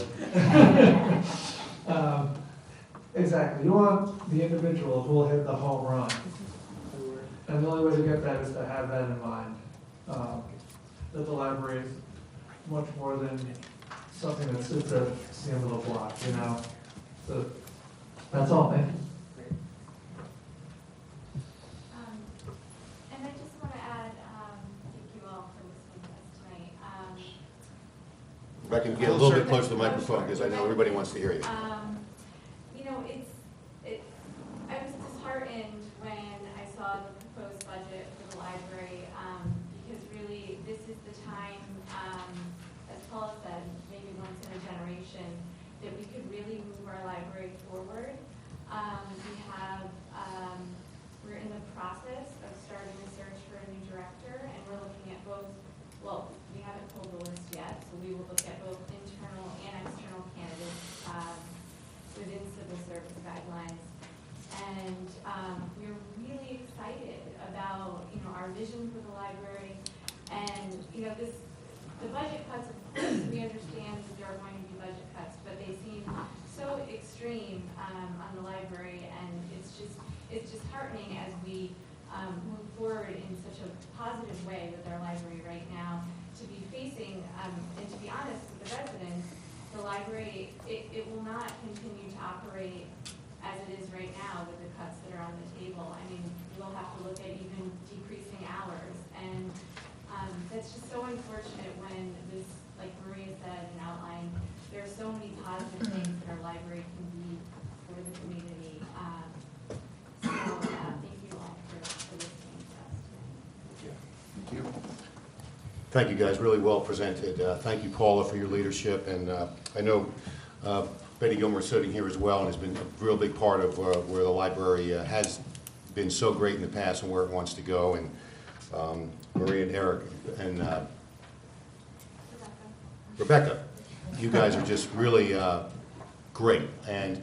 Exactly. You want the individual who will hit the home run. And the only way to get that is to have that in mind. That the library is much more than something that sits at the end of the block, So that's all. Thank you. And I just want to add, thank you all for listening to us tonight. If I can get a little bit closer to the microphone, because I know everybody wants to hear you. I was disheartened when I saw the proposed budget for the library, because really this is the time, as Paula said, maybe once in a generation, that we could really move our library forward. We're in the process of starting a search for a new director, and we're looking at both, well, we haven't pulled the list yet, so we will look at both internal and external candidates within civil service guidelines. And we're really excited about, our vision for the library. And, the budget cuts, of course, we understand that there are going to be budget cuts, but they seem so extreme on the library, and it's just heartening as we move forward in such a positive way with our library right now to be facing, and to be honest with the residents, the library, it will not continue to operate as it is right now with the cuts that are on the table. I mean, we'll have to look at even decreasing hours, and that's just so unfortunate when this, like Maria said and outlined, there are so many positive things that our library can be for the community. Thank you all for listening to us tonight. Thank you. Thank you, guys. Really well presented. Thank you, Paula, for your leadership. And I know Betty Gilmer is sitting here as well and has been a real big part of where the library has been so great in the past and where it wants to go. And Maria and Eric and Rebecca, you guys are just really great. And,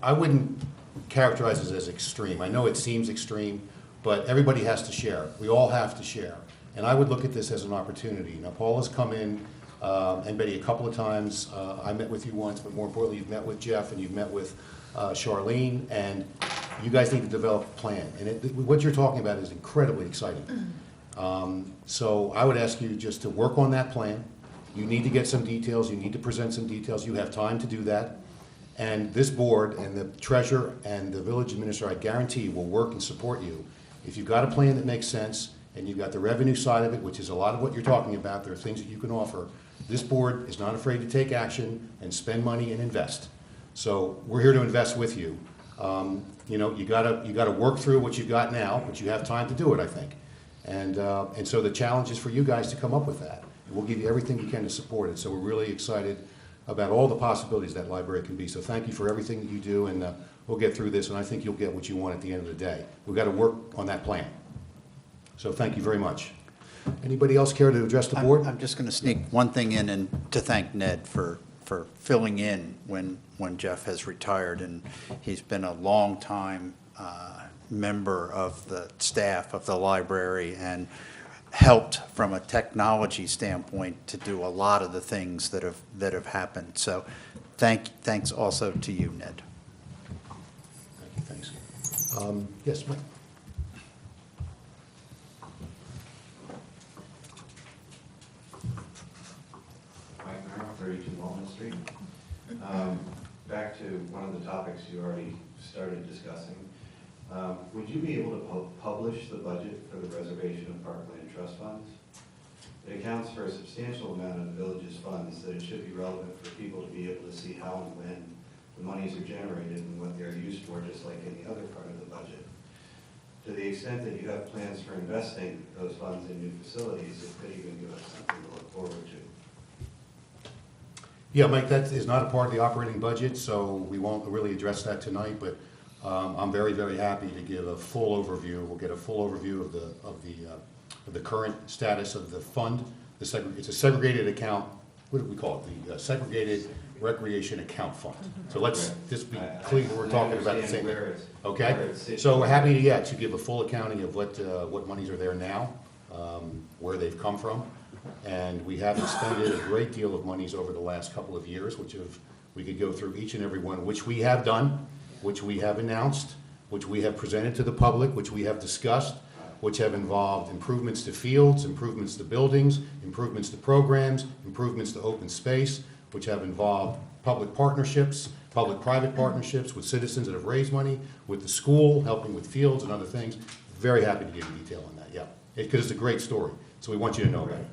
I wouldn't characterize this as extreme. I know it seems extreme, but everybody has to share. We all have to share. And I would look at this as an opportunity. Now, Paula's come in, and Betty, a couple of times. I met with you once, but more importantly, you've met with Jeff and you've met with Charlene, and you guys need to develop a plan. And what you're talking about is incredibly exciting. So I would ask you just to work on that plan. You need to get some details. You need to present some details. You have time to do that. And this board and the treasurer and the village administrator, I guarantee, will work and support you. If you've got a plan that makes sense and you've got the revenue side of it, which is a lot of what you're talking about, there are things that you can offer. This board is not afraid to take action and spend money and invest. So we're here to invest with you. You know, you gotta work through what you've got now, but you have time to do it, I think. And so the challenge is for you guys to come up with that. And we'll give you everything you can to support it. So we're really excited about all the possibilities that library can be. So thank you for everything that you do, and we'll get through this, and I think you'll get what you want at the end of the day. We've got to work on that plan. So thank you very much. Anybody else care to address the board? I'm just going to sneak one thing in and to thank Ned for filling in when Jeff has retired, and he's been a long time member of the staff of the library and helped from a technology standpoint to do a lot of the things that have happened. So thanks also to you, Ned. Thank you, thanks. Yes, Mike? Mike Merrill, 32 Walnut Street. Back to one of the topics you already started discussing. Would you be able to publish the budget for the reservation of parkland trust funds? It accounts for a substantial amount of the village's funds, that it should be relevant for people to be able to see how and when the monies are generated and what they're used for, just like any other part of the budget. To the extent that you have plans for investing those funds in new facilities, it could even give us something to look forward to. Yeah, Mike, that is not a part of the operating budget, so we won't really address that tonight, but I'm very, very happy to give a full overview. We'll get a full overview of the current status of the fund. It's a segregated account, what do we call it? The segregated recreation account fund. So let's just be clear, we're talking about the same thing. Okay? So we're happy to give a full accounting of what monies are there now, where they've come from. And we have expended a great deal of monies over the last couple of years, we could go through each and every one, which we have done, which we have announced, which we have presented to the public, which we have discussed, which have involved improvements to fields, improvements to buildings, improvements to programs, improvements to open space, which have involved public partnerships, public-private partnerships with citizens that have raised money, with the school, helping with fields and other things. Very happy to give you detail on that, yeah. Because it's a great story, so we want you to know about it.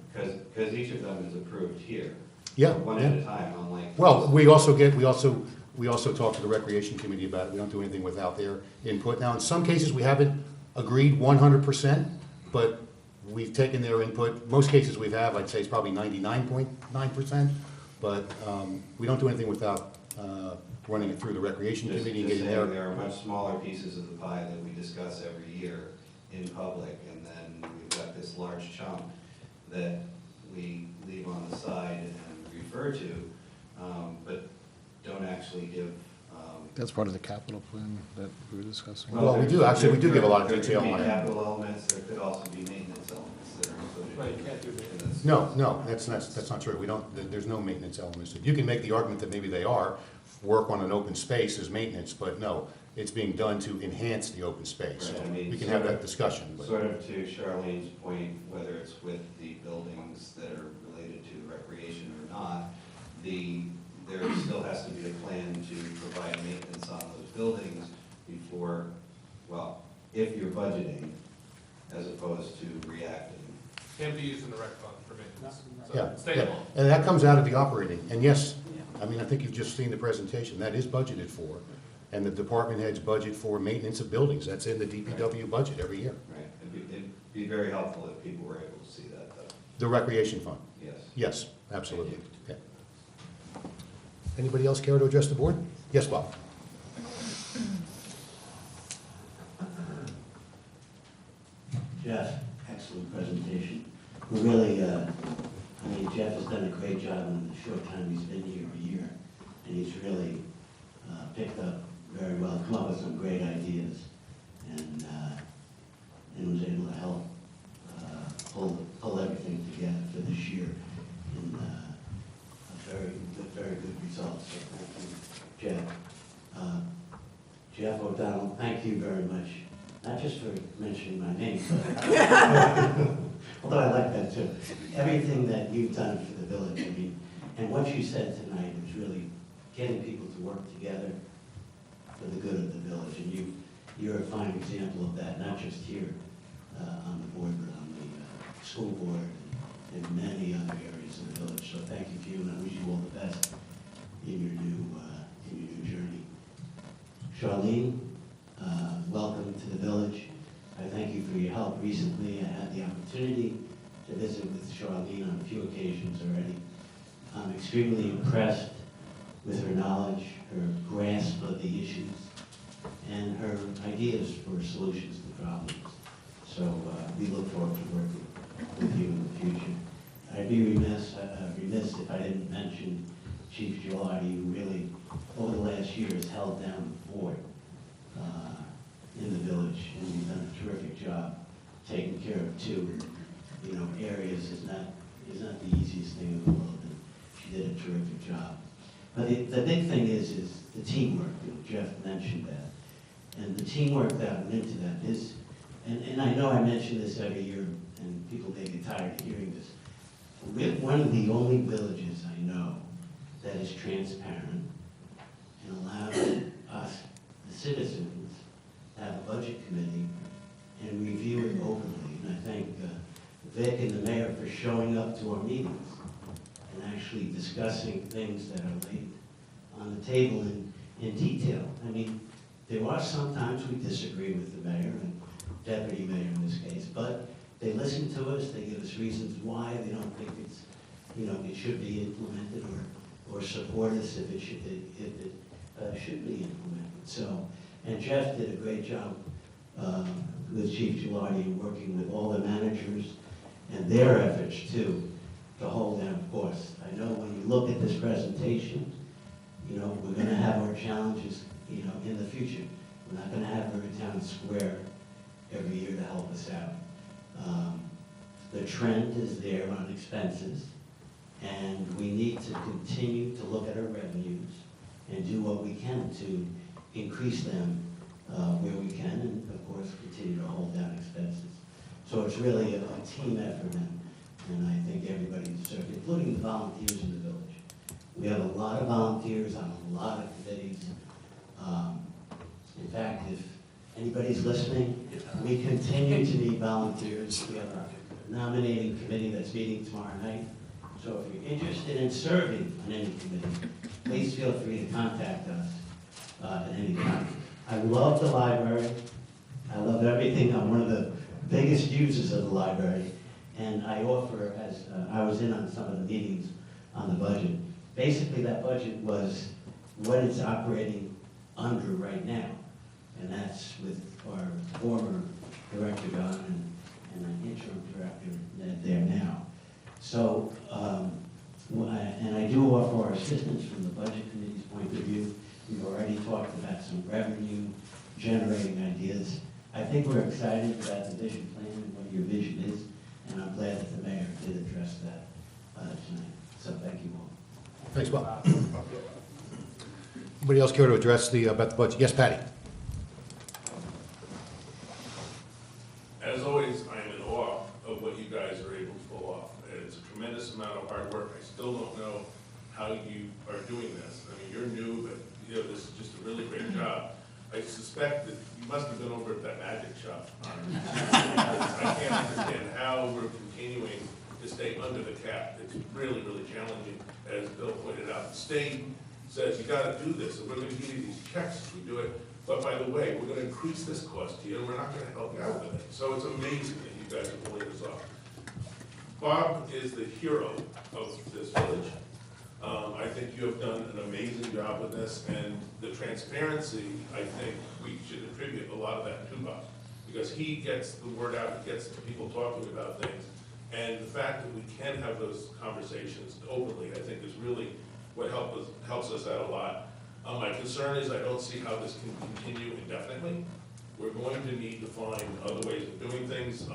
Because each of them is approved here. Yeah. One at a time, unlike. Well, we also talk to the Recreation Committee about it. We don't do anything without their input. Now, in some cases, we haven't agreed 100%, but we've taken their input. Most cases we have, I'd say it's probably 99.9%, but we don't do anything without running it through the Recreation Committee and getting their. There are much smaller pieces of the pie that we discuss every year in public, and then we've got this large chunk that we leave on the side and refer to, but don't actually give. That's part of the capital plan that we were discussing. Well, we do, actually, we do give a lot of detail on There could be it. capital elements, there could also be maintenance elements that are included. Right, you can't do maintenance. in this. No, that's not true. There's no maintenance elements. You can make the argument that maybe they are, work on an open space as maintenance, but no, it's being done to enhance the open space. Right, I mean, We can have that discussion, but. Sort of to Charlene's point, whether it's with the buildings that are related to recreation or not, there still has to be a plan to provide maintenance on those buildings before, well, if you're budgeting, as opposed to reacting. Can be used in the rec fund for maintenance. Yeah, So stay yeah, alone. and that comes out of the operating, and yes, I mean, I think you've just seen the presentation, that is budgeted for, and the department heads budget for maintenance of buildings, that's in the DPW budget every year. Right, it'd be very helpful if people were able to see that, though. The recreation fund, Yes. yes, absolutely, yeah. Anybody else care to address the board? Yes, Bob? Jeff, excellent presentation. We're really, Jeff has done a great job in the short time he's been here, a year, and he's really picked up very well, come up with some great ideas, and was able to help pull everything together for this year in very good results. So thank you, Jeff. Jeff O'Donnell, thank you very much. Not just for mentioning my name, but although I like that too. Everything that you've done for the village, I mean, and what you said tonight was really getting people to work together for the good of the village. And you're a fine example of that, not just here on the board, but on the school board and many other areas of the village. So thank you to you, and I wish you all the best in your in your journey. Charlene, welcome to the village. I thank you for your help recently. I had the opportunity to visit with Charlene on a few occasions already. I'm extremely impressed with her knowledge, her grasp of the issues, and her ideas for solutions to problems. So we look forward to working with you in the future. I'd be remiss if I didn't mention Chief Gilardi, who really, over the last year, has held down the fort in the village, and he's done a terrific job taking care of two, areas. Is not the easiest thing in the world, and she did a terrific job. But the big thing is the teamwork. Jeff mentioned that, and the teamwork that went into that is, and I know I mention this every year, and people may get tired of hearing this. We're one of the only villages I know that is transparent and allows us, the citizens, to have a budget committee and review it openly. And I thank Vic and the mayor for showing up to our meetings and actually discussing things that are laid on the table in detail. I mean, there are sometimes we disagree with the mayor and deputy mayor in this case, but they listen to us, they give us reasons why they don't think it's, it should be implemented, or support us if it should be implemented. So, and Jeff did a great job with Chief Gilardi in working with all the managers and their efforts too to hold down course. I know when you look at this presentation, we're going to have our challenges, in the future. We're not going to have her in town square every year to help us out. The trend is there on expenses, and we need to continue to look at our revenues and do what we can to increase them where we can, and of course continue to hold down expenses. So it's really a team effort, and I think everybody deserves it, including the volunteers in the village. We have a lot of volunteers on a lot of committees. In fact, if anybody's listening, we continue to need volunteers. We have a nominating committee that's meeting tomorrow night. So if you're interested in serving on any committee, please feel free to contact us at any time. I love the library. I love everything. I'm one of the biggest users of the library. And I offer, as I was in on some of the meetings on the budget, basically that budget was what it's operating under right now. And that's with our former director gone and an interim director there now. So, and I do offer our assistance from the budget committee's point of view. We've already talked about some revenue generating ideas. I think we're excited about the vision plan and what your vision is, and I'm glad that the mayor did address that tonight. So thank you all. Thanks, Bob. Anybody else care to address about the budget? Yes, Patty? As always, I am in awe of what you guys are able to pull off. It's a tremendous amount of hard work. I still don't know how you are doing this. I mean, you're new, but this is just a really great job. I suspect that you must have been over at that magic shop. I can't understand how we're continuing to stay under the cap. It's really, really challenging, as Bill pointed out. The state says, you gotta do this, and we're gonna give you these checks if we do it. But by the way, we're gonna increase this cost to you, and we're not gonna help you out with it. So it's amazing that you guys are pulling this off. Bob is the hero of this village. I think you have done an amazing job with this, and the transparency, I think we should attribute a lot of that to Bob, because he gets the word out, he gets people talking about things, and the fact that we can have those conversations openly, I think, is really what helps us out a lot. My concern is I don't see how this can continue indefinitely. We're going to need to find other ways of doing things.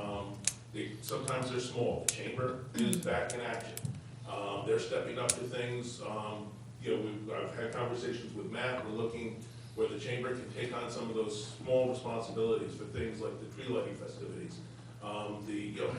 Sometimes they're small. The chamber is back in action. They're stepping up to things. I've had conversations with Matt. We're looking where the chamber can take on some of those small responsibilities for things like the tree lighting festivities.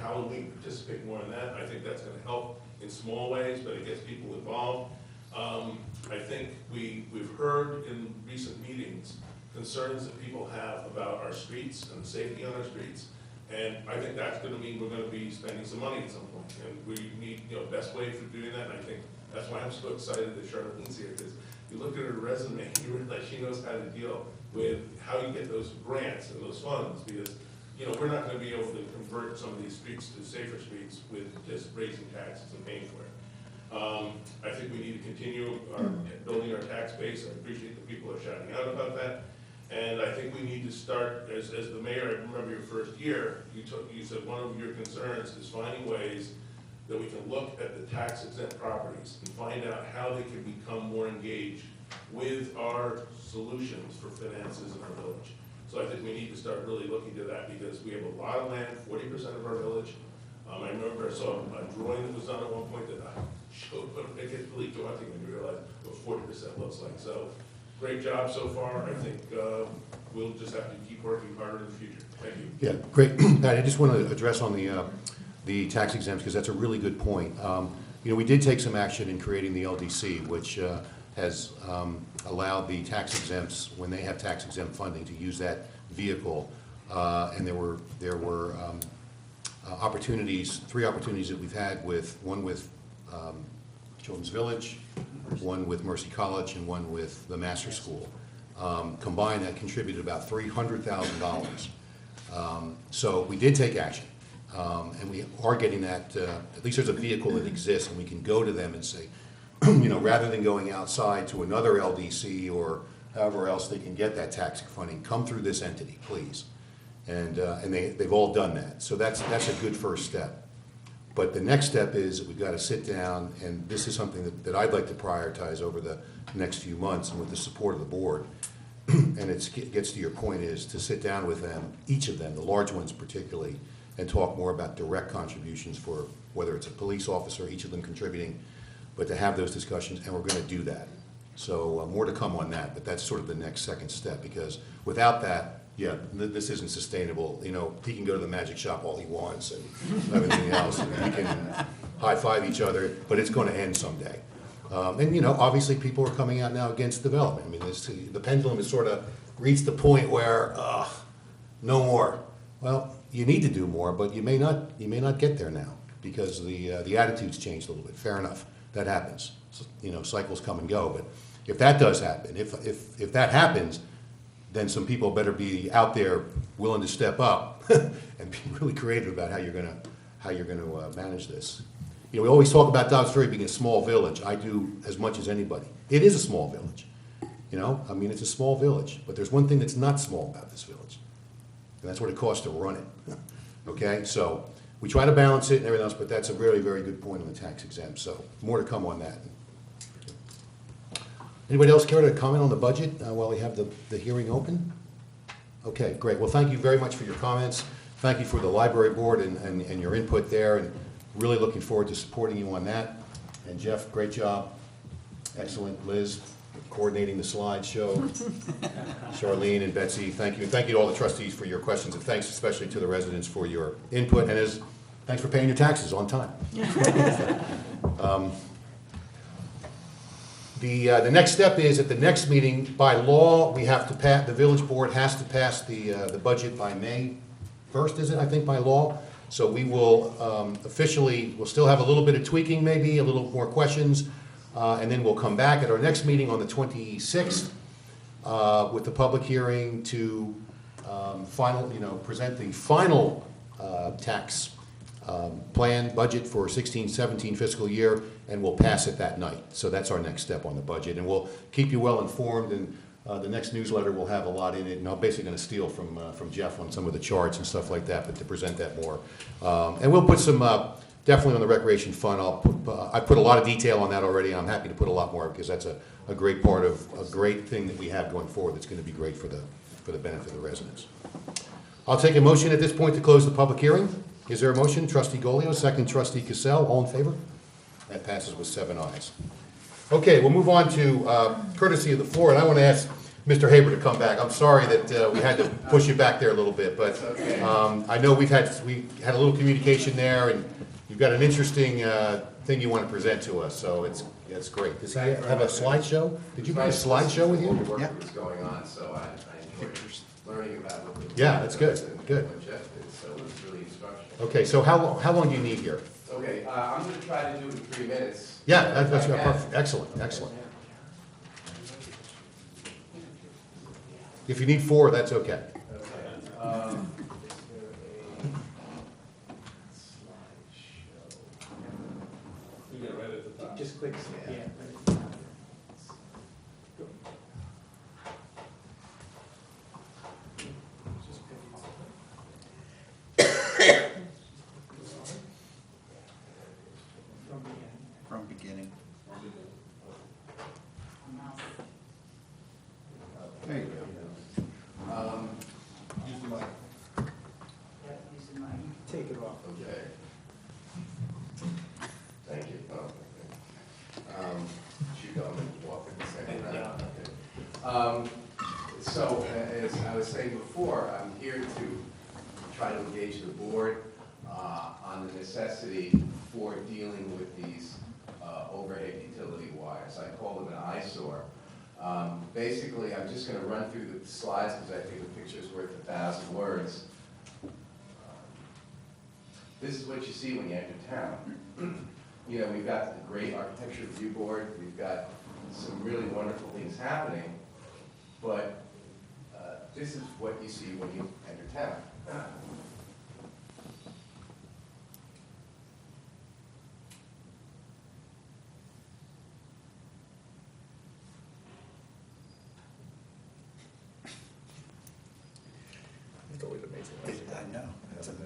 Halloween, participate more in that. I think that's going to help in small ways, but it gets people involved. I think we've heard in recent meetings concerns that people have about our streets and the safety on our streets. And I think that's going to mean we're going to be spending some money at some point. And we need, best way for doing that. And I think that's why I'm so excited that Charlotte Lean's here, because you look at her resume, you realize she knows how to deal with how you get those grants and those funds, because, you know, we're not gonna be able to convert some of these streets to safer streets with just raising taxes and paying for it. I think we need to continue building our tax base. I appreciate the people are shouting out about that. And I think we need to start, as the mayor, I remember your first year, you said one of your concerns is finding ways that we can look at the tax exempt properties and find out how they can become more engaged with our solutions for finances in our village. So I think we need to start really looking to that, because we have a lot of land, 40% of our village. I remember I saw a drawing that was done at one point that I showed, but it gets really daunting when you realize what 40% looks like. So great job so far. I think we'll just have to keep working harder in the future. Thank you. Yeah, great. Pat, I just want to address on the tax exempts, because that's a really good point. You know, we did take some action in creating the LDC, which has allowed the tax exempts, when they have tax exempt funding, to use that vehicle. And there were opportunities, 3 opportunities that we've had one with Children's Village, one with Mercy College, and one with the Master School. Combined, that contributed about $300,000. So we did take action. And we are getting that, at least there's a vehicle that exists, and we can go to them and say, you know, rather than going outside to another LDC or however else they can get that tax funding, come through this entity, please. And they've all done that. So that's a good first step. But the next step is we've got to sit down, and this is something that I'd like to prioritize over the next few months, and with the support of the board, and it gets to your point, is to sit down with them, each of them, the large ones particularly, and talk more about direct contributions for whether it's a police officer, each of them contributing, but to have those discussions, and we're going to do that. So more to come on that, but that's sort of the next second step, because without that, yeah, this isn't sustainable. You know, he can go to the magic shop all he wants and everything else, and we can high-five each other, but it's going to end someday. And, you know, obviously people are coming out now against development. I mean, the pendulum has sort of reached the point where, no more. Well, you need to do more, but you may not get there now, because the attitude's changed a little bit. Fair enough, that happens. So, you know, cycles come and go, but if that does happen, if that happens, then some people better be out there willing to step up and be really creative about how you're gonna manage this. You know, we always talk about Dobbs Ferry being a small village. I do as much as anybody. It is a small village. You know, I mean, it's a small village, but there's one thing that's not small about this village, and that's what it costs to run it. Okay, so we try to balance it and everything else, but that's a very, very good point on the tax exempt. So more to come on that. Anybody else care to comment on the budget while we have the hearing open? Okay, great. Well, thank you very much for your comments. Thank you for the library board and your input there, and really looking forward to supporting you on that. And Jeff, great job. Excellent. Liz, coordinating the slideshow. Charlene and Betsy, thank you. And thank you to all the trustees for your questions, and thanks especially to the residents for your input, and thanks for paying your taxes on time. The next step is, at the next meeting, by law, we have to pass, the village board has to pass the budget by May 1st, is it, I think, by law? So we will officially, we'll still have a little bit of tweaking maybe, a little more questions, and then we'll come back at our next meeting on the 26th with the public hearing to present the final tax plan budget for 16-17 fiscal year, and we'll pass it that night. So that's our next step on the budget, and we'll keep you well informed, and the next newsletter will have a lot in it, and I'm basically going to steal from Jeff on some of the charts and stuff like that, but to present that more. And we'll put some, definitely on the recreation fund, I put a lot of detail on that already, and I'm happy to put a lot more, because that's a great part of a great thing that we have going forward that's going to be great for the benefit of the residents. I'll take a motion at this point to close the public hearing. Is there a motion? Trustee Golio, second Trustee Cassell, all in favor? That passes with 7 ayes. Okay, we'll move on to courtesy of the floor, and I want to ask Mr. Haber to come back. I'm sorry that we had to push you back there a little bit, but I know we had a little communication there, and you've got an interesting thing you want to present to us, so it's great. Does he have a slideshow? Did you bring a slideshow with you? Yeah. What was going on, so I enjoyed learning about what yeah, that's good. Good. What Jeff did, so it was really instructional. Okay, so how long do you need here? Okay, I'm going to try to do it in 3 minutes. Yeah, that's perfect. Excellent, excellent. If you need 4, that's okay. Okay. Is there a slideshow? You get right at the top. Just click, Yeah. yeah. From beginning. There you go. Use the mic. Take it off. Okay. Thank you. Oh, okay. Should go and walk in the second round. Okay. So, as I was saying before, I'm here to try to engage the board on the necessity for dealing with these overhead utility wires. I call them an eyesore. Basically, I'm just going to run through the slides because I think the picture's worth 1,000 words. This is what you see when you enter town. You know, we've got the great architecture review board. We've got some really wonderful things happening, but this is what you see when you enter town. It's always amazing. I know, it's an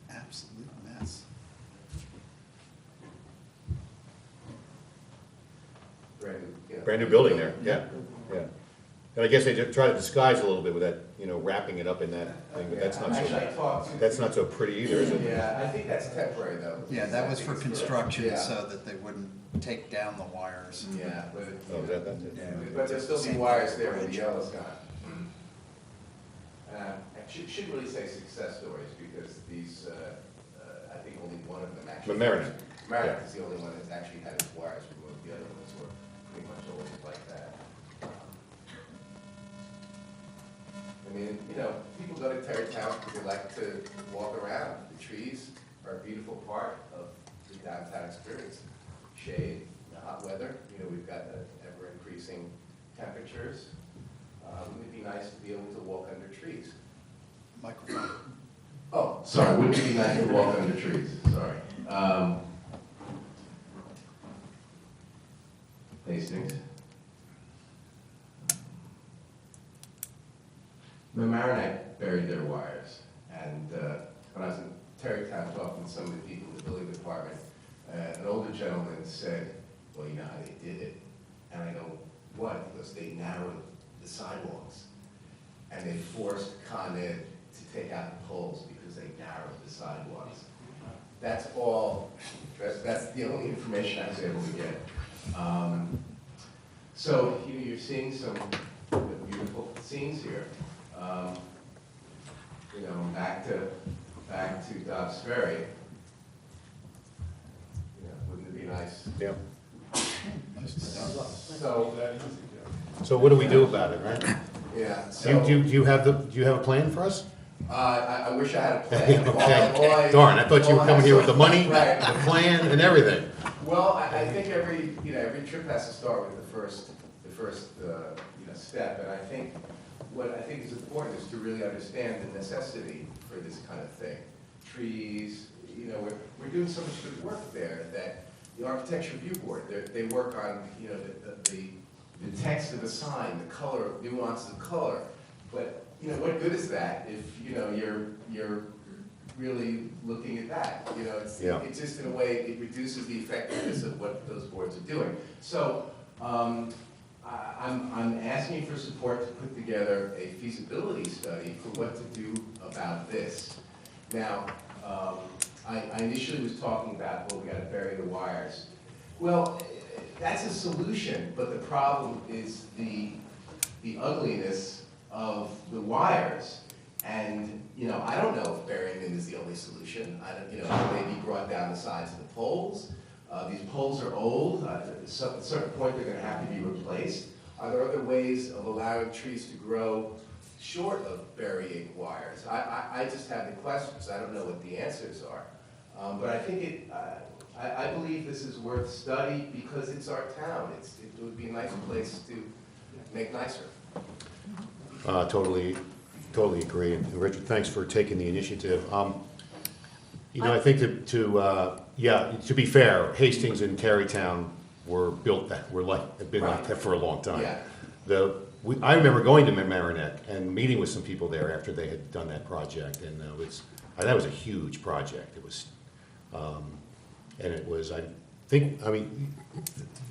absolute mess. Brand new building there, yeah, yeah. And I guess they just try to disguise a little bit with that, you know, wrapping it up in that thing, but that's not Actually, I so, talked to. that's not so pretty either, is it? Yeah, I think that's temporary though. Yeah, that was I for think it's construction, yeah. so that they wouldn't take down the wires. Yeah, but. Oh, is that it? Yeah. But there'll still be wires there when the yellow's gone. I should really say success stories because these, I think only one of them actually. But Marinette. Marinette is the only one that's actually had its wires removed. The other ones were pretty much always like that. I mean, you know, people go to Terrytown because they like to walk around. The trees are a beautiful part of the downtown experience. Shade, the hot weather, you know, we've got the ever-increasing temperatures. Wouldn't it be nice to be able to walk under trees? Microphone. Oh, sorry, wouldn't it be nice to walk under trees? Sorry. Hastings. The Marinette buried their wires, and when I was in Terrytown talking to some of the people in the building department, an older gentleman said, well, you know how they did it. And I go, what? He goes, they narrowed the sidewalks, and they forced Con Ed to take out the poles because they narrowed the sidewalks. That's all, that's the only information I was able to get. So you're seeing some beautiful scenes here. You know, back to Dobbs Ferry. You know, wouldn't it be nice? Yeah. So, what do we do about it, right? yeah. Do you have a plan for us? I wish I had a plan. Okay. Darn, I thought you were coming here with the money, Right. the plan, and everything. Well, I think every trip has to start with the first step, and I think what I think is important is to really understand the necessity for this kind of thing. Trees, you know, we're doing so much good work there that the architecture review board, they work on, you know, the text of a sign, the color, nuances of color, but you know, what good is that if you know you're really looking at that? You know, it's just in a way it reduces the effectiveness of what those boards are doing. So. I'm asking for support to put together a feasibility study for what to do about this. Now, I initially was talking about, well, we got to bury the wires. Well, that's a solution, but the problem is the ugliness of the wires. And, you know, I don't know if burying them is the only solution. I don't, you know, maybe brought down the sides of the poles. These poles are old. At a certain point, they're going to have to be replaced. Are there other ways of allowing trees to grow short of burying wires? I just have the questions. I don't know what the answers are. But I think I believe this is worth study because it's our town. It would be a nice place to make nicer. Totally agree. And Richard, thanks for taking the initiative. I think to be fair, Hastings and Tarrytown were built that, have been like that for a long time. Yeah. I remember going to Mamaroneck and meeting with some people there after they had done that project, and that was a huge project. It was,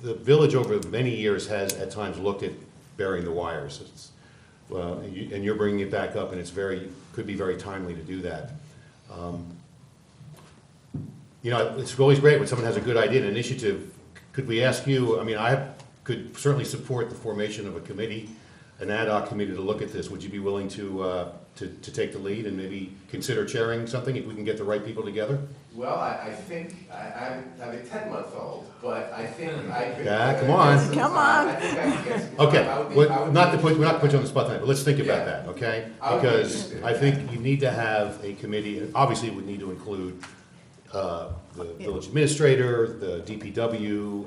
the village over many years has at times looked at burying the wires. And you're bringing it back up, and could be very timely to do that. It's always great when someone has a good idea, an initiative. Could we ask you, I could certainly support the formation of a committee, an ad hoc committee to look at this. Would you be willing to take the lead and maybe consider chairing something if we can get the right people together? Well, I think, I have a 10-month-old, but I think I could. Yeah, come on. Come on. I think I could get some time. Okay, we're not to put you on the spot tonight, but let's think about that, okay? Because I think you need to have a committee, and obviously it would need to include the village administrator, the DPW,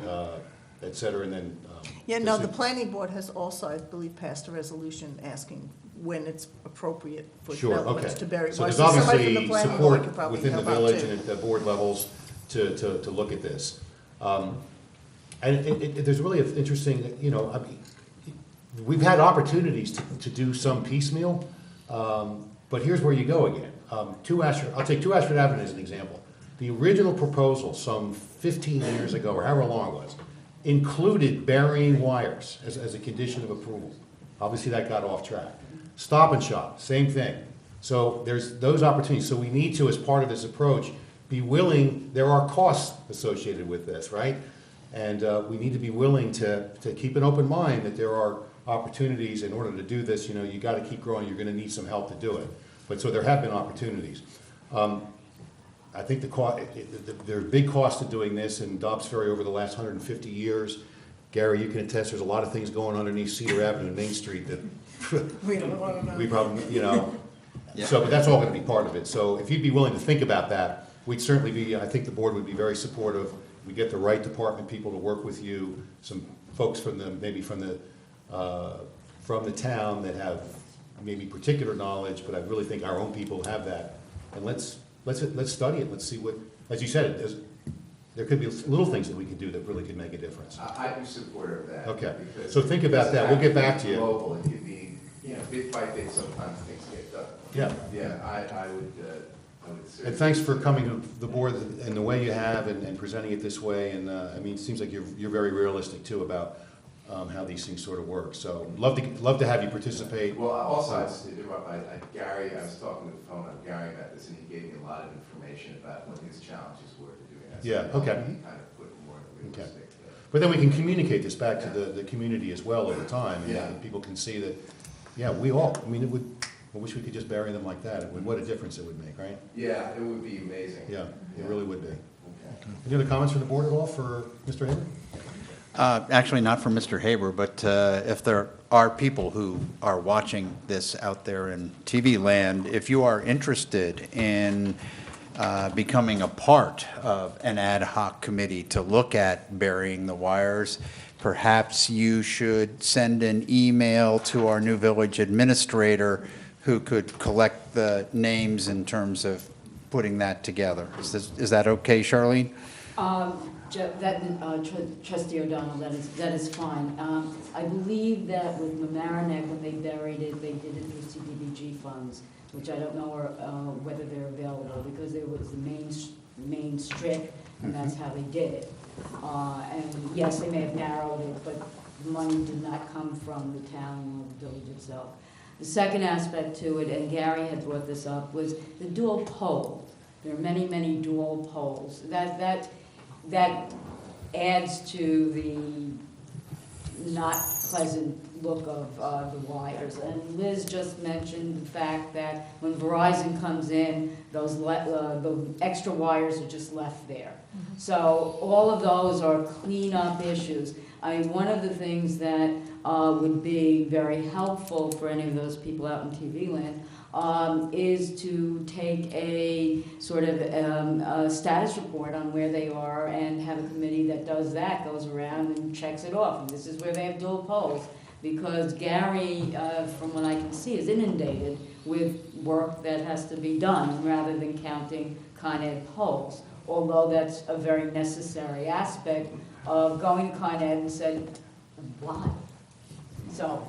et cetera, and then. The planning board has also, I believe, passed a resolution asking when it's appropriate for Sure, developments okay. to bury. So wires. there's Somebody from the obviously planning board support could probably within the help out, village too. and at the board levels to look at this. And there's really an interesting, we've had opportunities to do some piecemeal, but here's where you go again. I'll take 2 Ashford Avenue as an example. The original proposal some 15 years ago, or however long it was, included burying wires as a condition of approval. Obviously, that got off track. Stop and Shop, same thing. So there's those opportunities. So we need to, as part of this approach, be willing, there are costs associated with this, right? And we need to be willing to keep an open mind that there are opportunities in order to do this. You got to keep growing. You're going to need some help to do it. But so there have been opportunities. I think there are big costs to doing this in Dobbs Ferry over the last 150 years. Gary, you can attest, there's a lot of things going underneath Cedar Avenue and Main Street that We don't want to know. we probably, so, but that's all gonna be part of it. So if you'd be willing to think about that, we'd certainly be, I think the board would be very supportive. We get the right department people to work with you, some folks from the town that have maybe particular knowledge, but I really think our own people have that. And let's study it, let's see what, as you said, there could be little things that we could do that really could make a difference. I'd be supportive of that. Okay, because so think about that. We'll get back to you. Global, it could be, bit by bit, sometimes things get done. Yeah. Yeah, I would And thanks for coming to the board in the way you have and presenting it this way. And, it seems like you're very realistic too about how these things sort of work. So love to have you participate. Well, also, Gary, I was talking to the phone on Gary about this, and he gave me a lot of information about what his challenges were to doing that. So Yeah, okay. He kind of put more realistic. But then we can communicate this back to the community as well over time. And Yeah. people can see that, I wish we could just bury them like that. What a difference it would make, right? Yeah, it would be amazing. Yeah, it really would be. Okay. Any other comments from the board at all for Mr. Haber? Actually, not for Mr. Haber, but if there are people who are watching this out there in TV land, if you are interested in becoming a part of an ad hoc committee to look at burying the wires, perhaps you should send an email to our new village administrator who could collect the names in terms of putting that together. Is that okay, Charlene? Trustee O'Donnell, that is fine. I believe that with Mamaroneck, when they buried it, they did it through CDBG funds, which I don't know whether they're available, because there was the main strip, and that's how they did it. And yes, they may have narrowed it, but the money did not come from the town or the village itself. The second aspect to it, and Gary had brought this up, was the dual pole. There are many, many dual poles. That adds to the not pleasant look of the wires. And Liz just mentioned the fact that when Verizon comes in, the extra wires are just left there. So all of those are cleanup issues. One of the things that would be very helpful for any of those people out in TV land is to take a sort of a status report on where they are and have a committee that does that, goes around and checks it off. And this is where they have dual poles. because Gary, from what I can see, is inundated with work that has to be done rather than counting Con Ed polls. Although that's a very necessary aspect of going to Con Ed and said, why? So.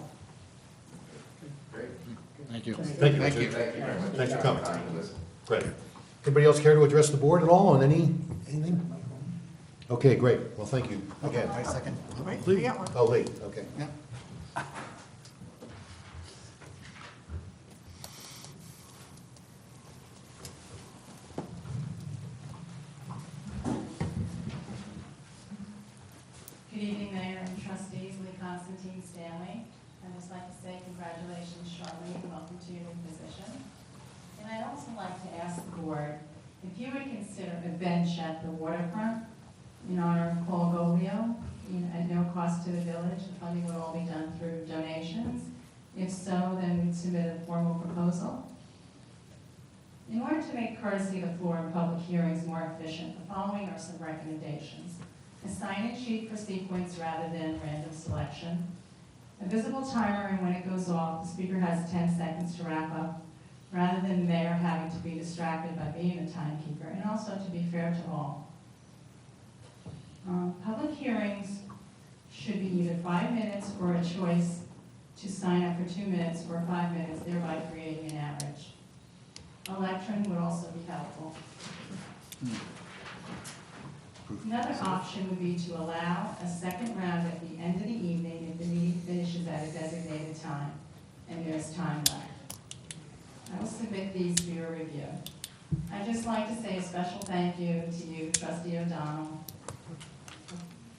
Thank you. Thank you very much. Thanks for coming. Great. Anybody else care to address the board at all on anything? Okay, great. Well, thank you again. Wait a second. Right, I got one. Oh, Lee, okay. Yeah. Good evening, Mayor and trustees, Lee Constantine Stanley. I'd just like to say congratulations, Charlene, and welcome to your new position. And I'd also like to ask the board, if you would consider a bench at the waterfront in honor of Paul Golio, at no cost to the village. The funding would all be done through donations. If so, then we'd submit a formal proposal. In order to make courtesy of the floor in public hearings more efficient, the following are some recommendations. A sign-in sheet for sequence rather than random selection. A visible timer, and when it goes off, the speaker has 10 seconds to wrap up, rather than the mayor having to be distracted by being the timekeeper, and also to be fair to all. Public hearings should be either 5 minutes or a choice to sign up for 2 minutes or 5 minutes, thereby creating an average. Electron would also be helpful. Another option would be to allow a second round at the end of the evening if the meeting finishes at a designated time and there's time left. I will submit these for your review. I'd just like to say a special thank you to you, Trustee O'Donnell,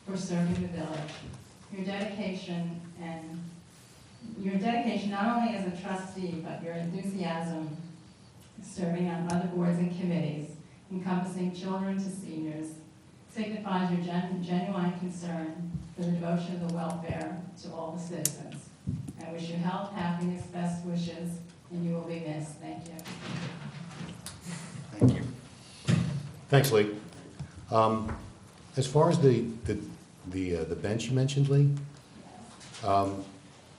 for serving the village. Your dedication not only as a trustee, but your enthusiasm serving on other boards and committees, encompassing children to seniors, signifies your genuine concern for the devotion of the welfare to all the citizens. I wish you health, happiness, best wishes, and you will be missed. Thank you. Thank you. Thanks, Lee. As far as the bench you mentioned, Lee,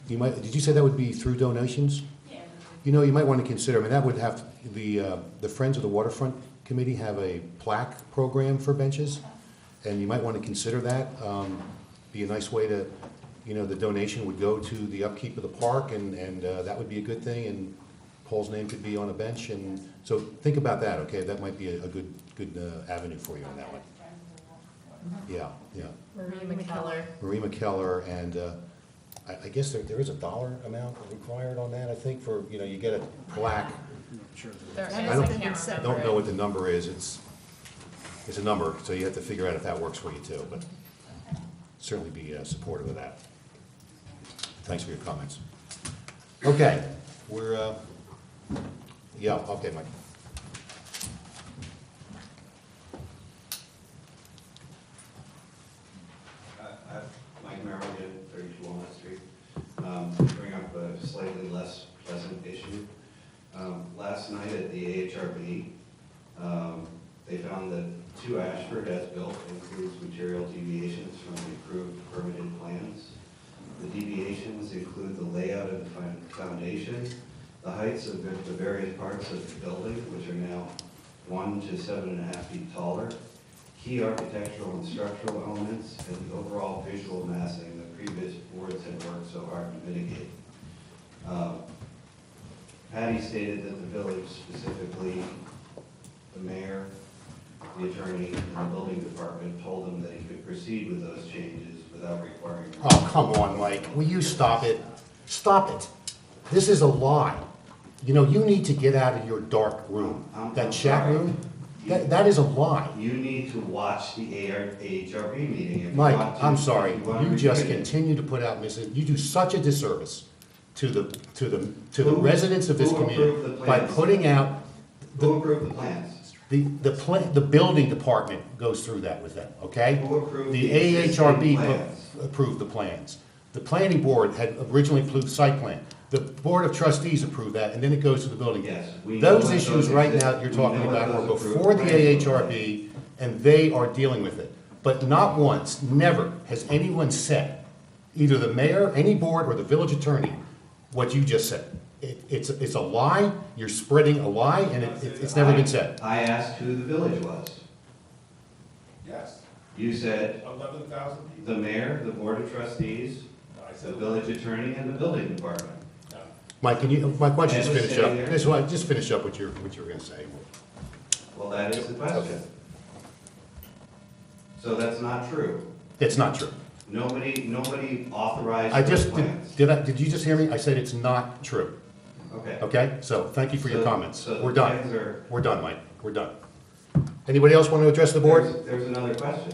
did you say that would be through donations? Yeah. You know, you might want to consider, I mean, that would have, the Friends of the Waterfront Committee have a plaque program for benches, and you might want to consider that. Be a nice way to, you know, the donation would go to the upkeep of the park, and that would be a good thing, and Paul's name could be on a bench, and so think about that, okay? That might be a good avenue for you on that one. Yeah. Marie McKellar. Marie McKellar, and I guess there is a dollar amount required on that, I think, for, you know, you get a plaque. There is, I I don't- can't I remember. don't know what the number is, it's a number, so you have to figure out if that works for you too, but certainly be supportive of that. Thanks for your comments. Okay, yeah, okay, Mike. Mike Merrill, 32 Walnut Street. Bring up a slightly less pleasant issue. Last night at the AHRB, they found that 2 Ashford as built includes material deviations from the approved permitted plans. The deviations include the layout of the foundation, the heights of the various parts of the building, which are now 1 to 7.5 feet taller, key architectural and structural elements, and the overall visual massing that previous boards had worked so hard to mitigate. Patty stated that the village, specifically the mayor, the attorney, and the building department, told him that he could proceed with those changes without requiring. Oh, come on, Mike, will you stop it? Stop it. This is a lie. You know, you need to get out of your dark room. That chat room, that is a lie. You need to watch the AHRB meeting if you Mike, want to. I'm sorry, if you want to you just repeat it. continue to put out you do such a disservice to the Who- residents of this who community approved the by plans? putting out, Who approved the plans? the building department goes through that with them, okay? Who approved The the existing AHRB plans? approved the plans. The planning board had originally approved site plan. The board of trustees approved that, and then it goes to the building. Yes, we know Those what issues those right exist. now you're We talking know what about were those approved before the plans look AHRB, and they are dealing with it. But not once, never, has anyone said either the mayor, any board, or the village attorney, what you just said. It's a lie, you're spreading a lie, and it's never been said. I asked who the village was. Yes, You said 11,000 people. the mayor, the board of trustees, No, I the said village attorney, and the building department. no. Mike, why don't you just And finish was up? sitting there. This is why, just finish up what you're gonna say. Well, that is the question. Okay. So that's not true. It's not true. Nobody authorized I those just, plans. did you just hear me? I said it's not true. Okay. Okay, so thank you for your So- comments. so the We're done. plans are- We're done, Mike. We're done. Anybody else want to address the board? There's another question.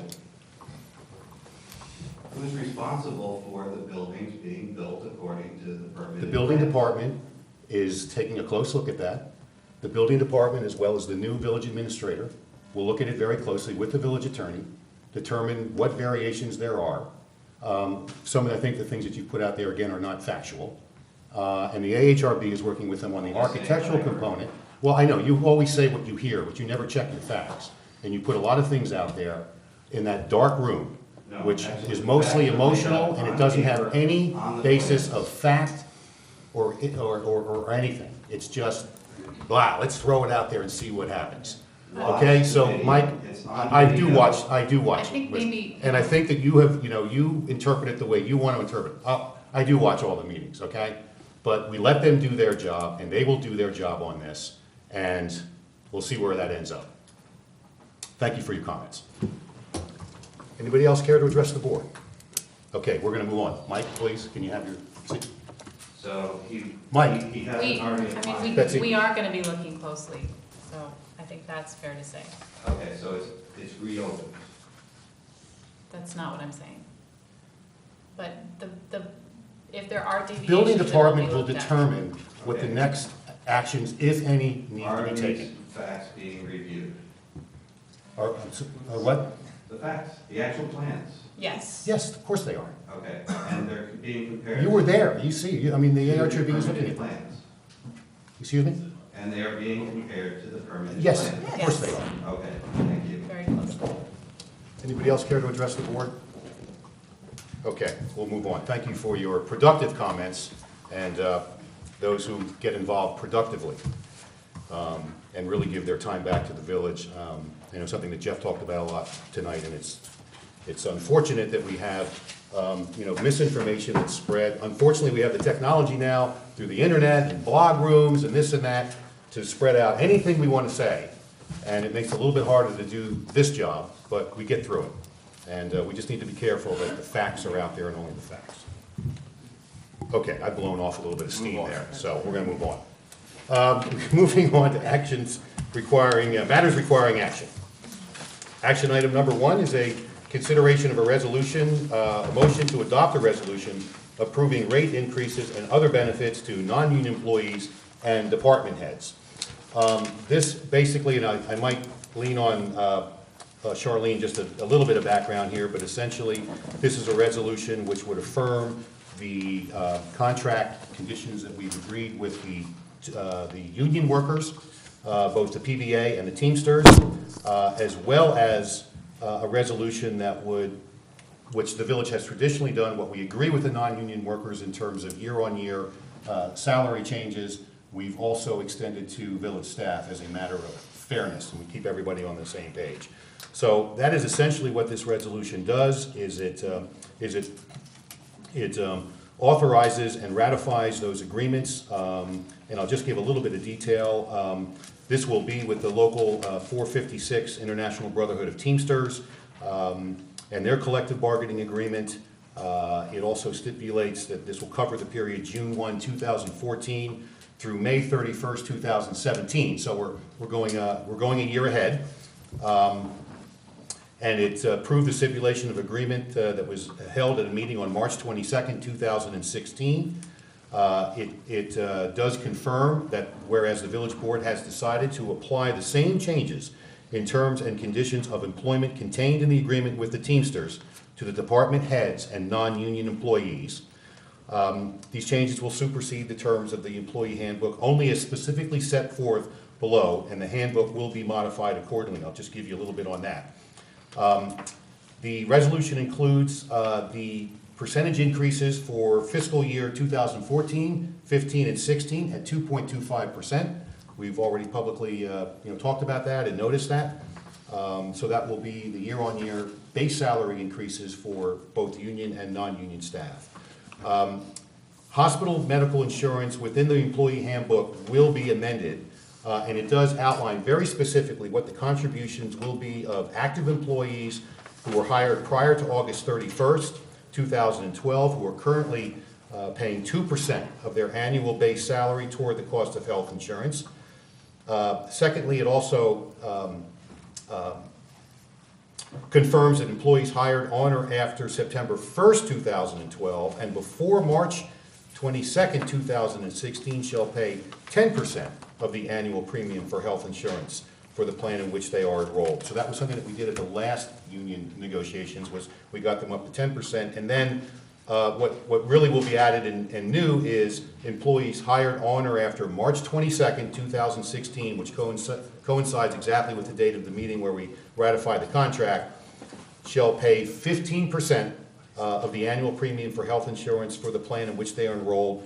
Who's responsible for the buildings being built according to the permitted? The building plans? department is taking a close look at that. The building department, as well as the new village administrator, will look at it very closely with the village attorney, determine what variations there are. Some of, I think, the things that you put out there, again, are not factual. And the AHRB is working with them on the architectural component. Well, I know, you always say what you hear, but you never check your facts. And you put a lot of things out there in that dark room, No, which actually, is the mostly facts are emotional, laid out and it on doesn't paper, have any on the basis plan. of fact or anything. It's just, wow, let's throw it out there and see what happens. Okay, so Mike, I do watch I it. think maybe- And I think that you have, you interpret it the way you want to interpret it. I do watch all the meetings, okay? But we let them do their job, and they will do their job on this, and we'll see where that ends up. Thank you for your comments. Anybody else care to address the board? Okay, we're gonna move on. Mike, please, can you have your seat? So Mike. he hasn't already applied. Betsy. We are gonna be looking closely, so I think that's fair to say. Okay, so it's reopened. That's not what I'm saying. But if there are deviations, Building it will be department will looked at. determine what the Okay. next actions, if any, need to Are be these taken. facts being reviewed? Or what? The facts, the actual plans? Yes. Yes, of course they are. Okay, and they're being compared? You were there, you see, the to ARTB the is looking permitted at. plans? Excuse me? And they are being compared to the permitted Yes, plans? of course they are. Okay, thank you. Very closely. Anybody else care to address the board? Okay, we'll move on. Thank you for your productive comments and those who get involved productively and really give their time back to the village. Something that Jeff talked about a lot tonight, and it's unfortunate that we have, misinformation that's spread. Unfortunately, we have the technology now through the internet and blog rooms and this and that to spread out anything we want to say. And it makes it a little bit harder to do this job, but we get through it. And we just need to be careful that the facts are out there and only the facts. Okay, I've blown off a little bit of steam there, so we're gonna move on. Moving on to matters requiring action. Action item number 1 is a consideration of a resolution, a motion to adopt a resolution approving rate increases and other benefits to non-union employees and department heads. This basically, and I might lean on Charlene, just a little bit of background here, but essentially, this is a resolution which would affirm the contract conditions that we've agreed with the union workers, both the PBA and the Teamsters, as well as a resolution which the village has traditionally done, what we agree with the non-union workers in terms of year-on-year salary changes. We've also extended to village staff as a matter of fairness, and we keep everybody on the same page. So that is essentially what this resolution does, is it authorizes and ratifies those agreements, and I'll just give a little bit of detail. This will be with the local 456 International Brotherhood of Teamsters and their collective bargaining agreement. It also stipulates that this will cover the period June 1, 2014 through May 31st, 2017. So we're going a year ahead. And it approved the stipulation of agreement that was held at a meeting on March 22nd, 2016. It does confirm that whereas the village board has decided to apply the same changes in terms and conditions of employment contained in the agreement with the Teamsters to the department heads and non-union employees. These changes will supersede the terms of the employee handbook only as specifically set forth below, and the handbook will be modified accordingly. I'll just give you a little bit on that. The resolution includes the percentage increases for fiscal year 2014, 15, and 16 at 2.25%. We've already publicly talked about that and noticed that. So that will be the year-on-year base salary increases for both union and non-union staff. Hospital medical insurance within the employee handbook will be amended, and it does outline very specifically what the contributions will be of active employees who were hired prior to August 31st, 2012, who are currently paying 2% of their annual base salary toward the cost of health insurance. Secondly, it also confirms that employees hired on or after September 1st, 2012, and before March 22nd, 2016, shall pay 10% of the annual premium for health insurance for the plan in which they are enrolled. So that was something that we did at the last union negotiations, was we got them up to 10%. And then what really will be added and new is employees hired on or after March 22nd, 2016, which coincides exactly with the date of the meeting where we ratified the contract, shall pay 15% of the annual premium for health insurance for the plan in which they are enrolled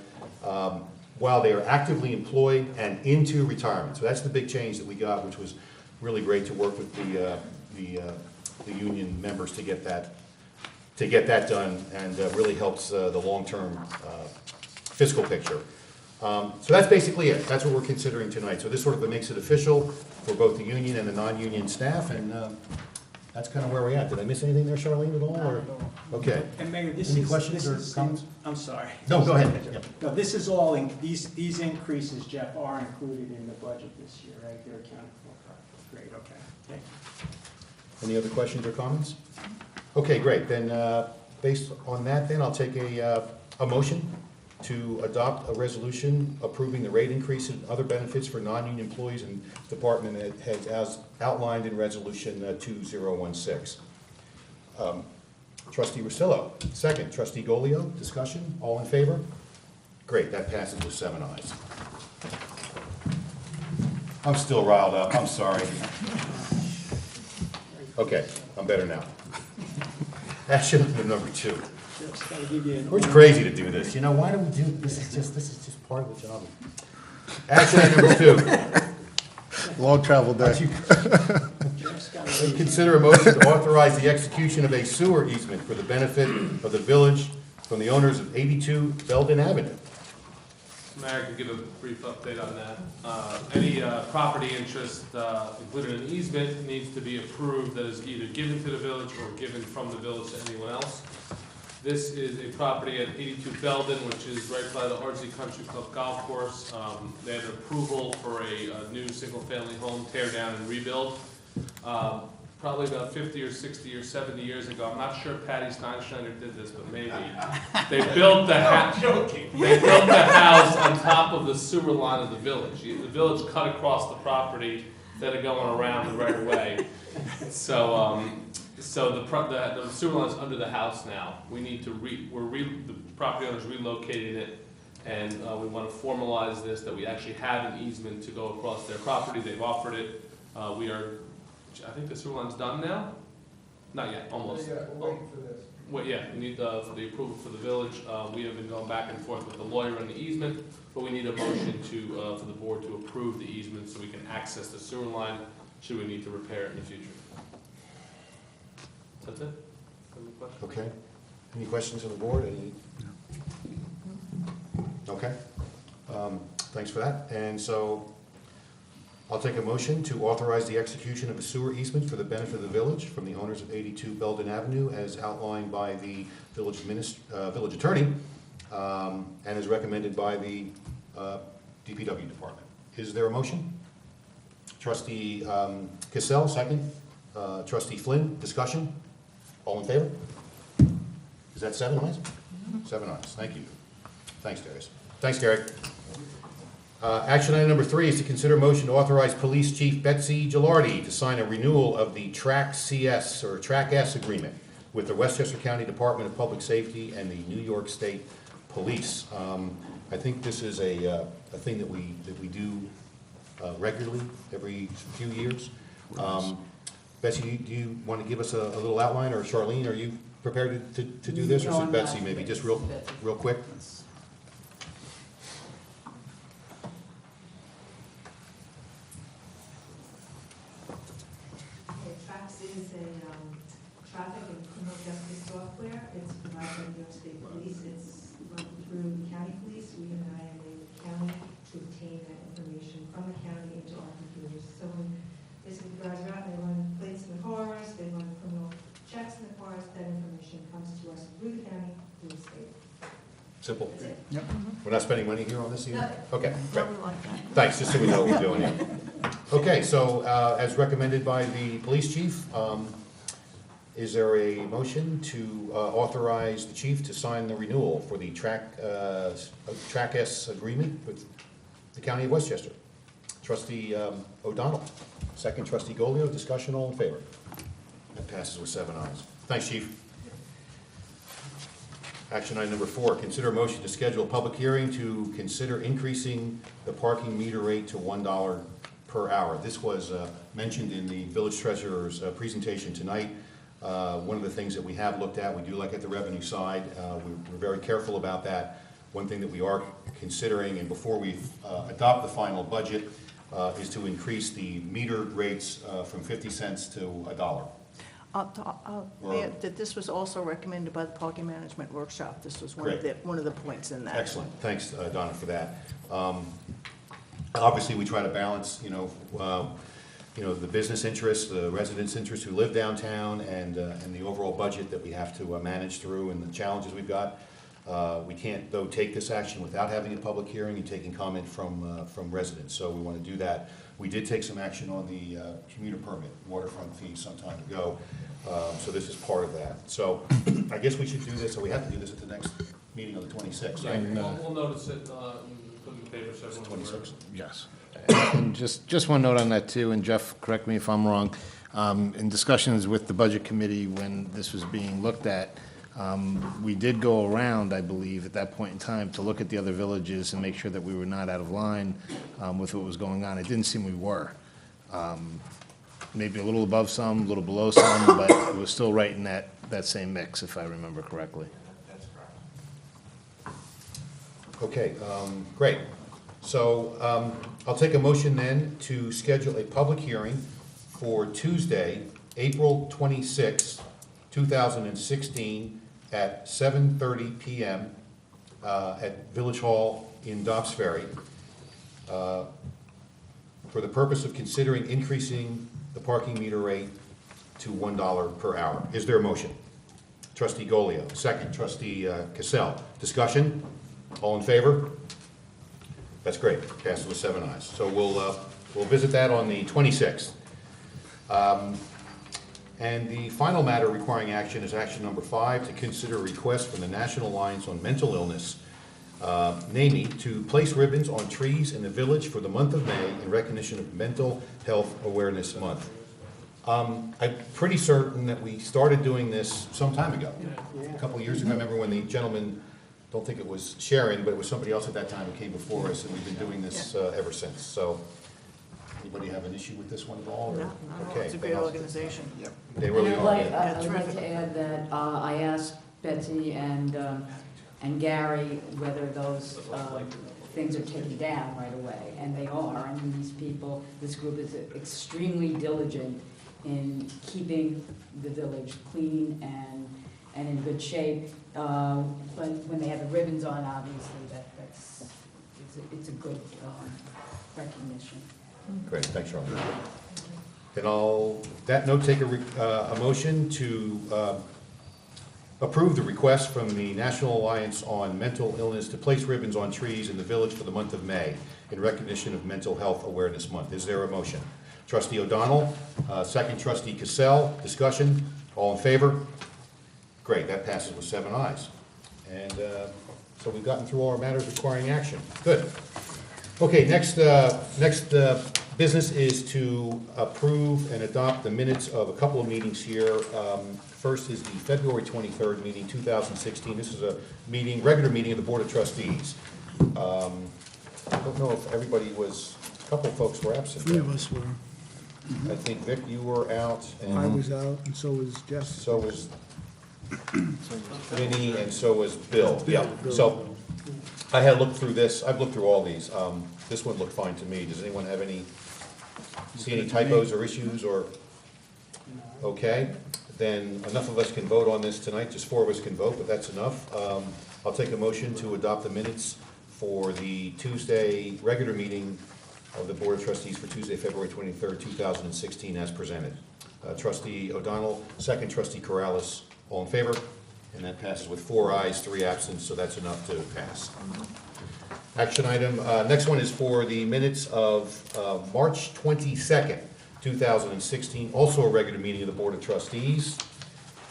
while they are actively employed and into retirement. So that's the big change that we got, which was really great to work with the union members to get that done, and really helps the long-term fiscal picture. So that's basically it. That's what we're considering tonight. So this sort of makes it official for both the union and the non-union staff, and that's kind of where we're at. Did I miss anything there, Charlene, at all? Or? Okay. And Mayor, this Any is... questions or this is- comments? I'm sorry. No, go ahead. Yep. No, this is all, these increases, Jeff, are included in the budget this year, right? They're accounted for. Great, okay. Thank you. Any other questions or comments? Okay, great. Then, based on that, then I'll take a motion to adopt a resolution approving the rate increase and other benefits for non-union employees and department heads as outlined in Resolution 2016. Trustee Russillo, second. Trustee Golio, discussion? All in favor? Great, that passes with 7 ayes. I'm still riled up, I'm sorry. Okay, I'm better now. Action item number 2. We're crazy to do this. You know, why do we do this? This is just part of the job. Action item number 2. Long travel day. Consider a motion to authorize the execution of a sewer easement for the benefit of the village from the owners of 82 Belden Avenue. Mayor, I can give a brief update on that. Any property interest included in an easement needs to be approved that is either given to the village or given from the village to anyone else. This is a property at 82 Belden, which is right by the Ardsley Country Club Golf Course. They had approval for a new single-family home, tear down and rebuild. Probably about 50 or 60 or 70 years ago. I'm not sure Patty Steinschneider did this, but maybe. They built the house. They built the house on top of the sewer line of the village. The village cut across the property instead of going around the right of way. So the sewer line's under the house now. We need to the property owner's relocating it, and we want to formalize this, that we actually have an easement to go across their property. They've offered it. I think the sewer line's done now? Not yet, almost. Yeah, we're waiting for this. Well, yeah, we need for the approval for the village. We have been going back and forth with the lawyer on the easement, but we need a motion for the board to approve the easement so we can access the sewer line should we need to repair it in the future. That's it? Any questions? Okay. Any questions on the board? Okay. Thanks for that. And so I'll take a motion to authorize the execution of a sewer easement for the benefit of the village from the owners of 82 Belden Avenue as outlined by the village attorney and as recommended by the DPW department. Is there a motion? Trustee Cassell, second. Trustee Flynn, discussion? All in favor? Is that 7 ayes? 7 ayes. Thank you. Thanks, Darius. Thanks, Gary. Action item number 3 is to consider motion to authorize Police Chief Betsy Gilardi to sign a renewal of the Track CS or Track S agreement with the Westchester County Department of Public Safety and the New York State Police. I think this is a thing that we do regularly every few years. Betsy, do you want to give us a little outline, or Charlene, are you prepared to do this, or No, should I'm Betsy not. maybe, just Betsy. real quick? Okay, TRAX is a traffic and criminal justice software. It's provided by New York State Police. It's run through the county police. We and I am a county to obtain that information from the county into our computers. So when basically the guys are out, they run plates in the cars, they run criminal checks in the cars, that information comes to us through the county, through the state. Simple. That's it. Yep. We're not spending money here on this either? Nothing. Okay, great. Something like that. Thanks, just so we know what we're doing here. Okay, so as recommended by the police chief, is there a motion to authorize the chief to sign the renewal for the Track S agreement with the County of Westchester? Trustee O'Donnell, second trustee Golio, discussion, all in favor? That passes with 7 ayes. Thanks, chief. Action item number 4, consider a motion to schedule a public hearing to consider increasing the parking meter rate to $1 per hour. This was mentioned in the village treasurer's presentation tonight. One of the things that we have looked at, we do look at the revenue side. We're very careful about that. One thing that we are considering, and before we adopt the final budget, is to increase the meter rates from 50 cents to $1. Mayor, that this was also recommended by the parking management workshop. This was one of the points in that. Excellent. Thanks, Donna, for that. Obviously, we try to balance, the business interests, the residents' interests who live downtown, and the overall budget that we have to manage through, and the challenges we've got. We can't, though, take this action without having a public hearing and taking comment from residents, so we want to do that. We did take some action on the commuter permit, waterfront fee some time ago, so this is part of that. So I guess we should do this, so we have to do this at the next meeting on the 26th, right? We'll notice it, put in the paper, so everyone's aware. 26th. Yes. And just one note on that too, and Jeff, correct me if I'm wrong. In discussions with the Budget Committee when this was being looked at, we did go around, I believe, at that point in time to look at the other villages and make sure that we were not out of line with what was going on. It didn't seem we were. Maybe a little above some, a little below some, but it was still right in that same mix, if I remember correctly. That's correct. Okay, great. So I'll take a motion then to schedule a public hearing for Tuesday, April 26, 2016, at 7:30 p.m. At Village Hall in Dobbs Ferry for the purpose of considering increasing the parking meter rate to $1 per hour. Is there a motion? Trustee Golio, second. Trustee Cassell, discussion? All in favor? That's great, passes with 7 ayes. So we'll visit that on the 26th. And the final matter requiring action is action number 5, to consider a request from the National Alliance on Mental Illness, NAMI, to place ribbons on trees in the village for the month of May in recognition of Mental Health Awareness Month. I'm pretty certain that we started doing this some time ago, a couple of years ago. I remember when the gentleman, don't think it was Sharon, but it was somebody else at that time who came before us, and we've been doing this ever since. So, anybody have an issue with this one at all? No, Okay, it's a great organization. they really And are. I Yeah. would like to add that I asked Betsy and Gary whether those things are taken down right away, and they are. I mean, these people, this group is extremely diligent in keeping the village clean and in good shape. But when they have the ribbons on, obviously, it's a good recognition. Great, thanks, Charlie. Then I'll, that note, take a motion to approve the request from the National Alliance on Mental Illness to place ribbons on trees in the village for the month of May in recognition of Mental Health Awareness Month. Is there a motion? Trustee O'Donnell, second. Trustee Cassell, discussion? All in favor? Great, that passes with 7 ayes. And so we've gotten through all our matters requiring action. Good. Okay, next business is to approve and adopt the minutes of a couple of meetings here. First is the February 23rd meeting, 2016. This is a meeting, regular meeting of the Board of Trustees. I don't know if everybody was, a couple of folks were absent. 3 of us were. I think, Vic, you were out. And I was out, and so was Jeff. So was Vinnie, and so was Bill. Yeah, so I had looked through this, I've looked through all these. This one looked fine to me. Does anyone have see any typos or issues or? Okay, then enough of us can vote on this tonight, just 4 of us can vote, but that's enough. I'll take a motion to adopt the minutes for the Tuesday regular meeting of the Board of Trustees for Tuesday, February 23rd, 2016, as presented. Trustee O'Donnell, second. Trustee Corrales, all in favor? And that passes with 4 ayes, 3 absent, so that's enough to pass. Action item, next one is for the minutes of March 22nd, 2016, also a regular meeting of the Board of Trustees.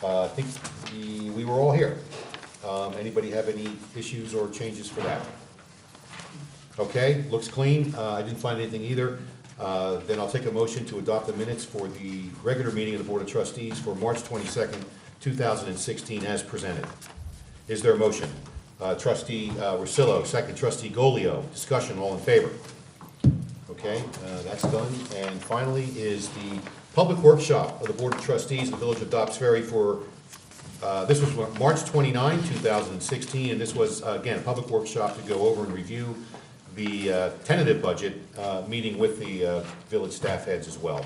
I think we were all here. Anybody have any issues or changes for that? Okay, looks clean. I didn't find anything either. Then I'll take a motion to adopt the minutes for the regular meeting of the Board of Trustees for March 22nd, 2016, as presented. Is there a motion? Trustee Rosillo, second. Trustee Golio, discussion, all in favor? Okay, that's done. And finally is the public workshop of the Board of Trustees in the Village of Dobbs Ferry for, this was March 29, 2016, and this was, again, a public workshop to go over and review the tentative budget, meeting with the village staff heads as well.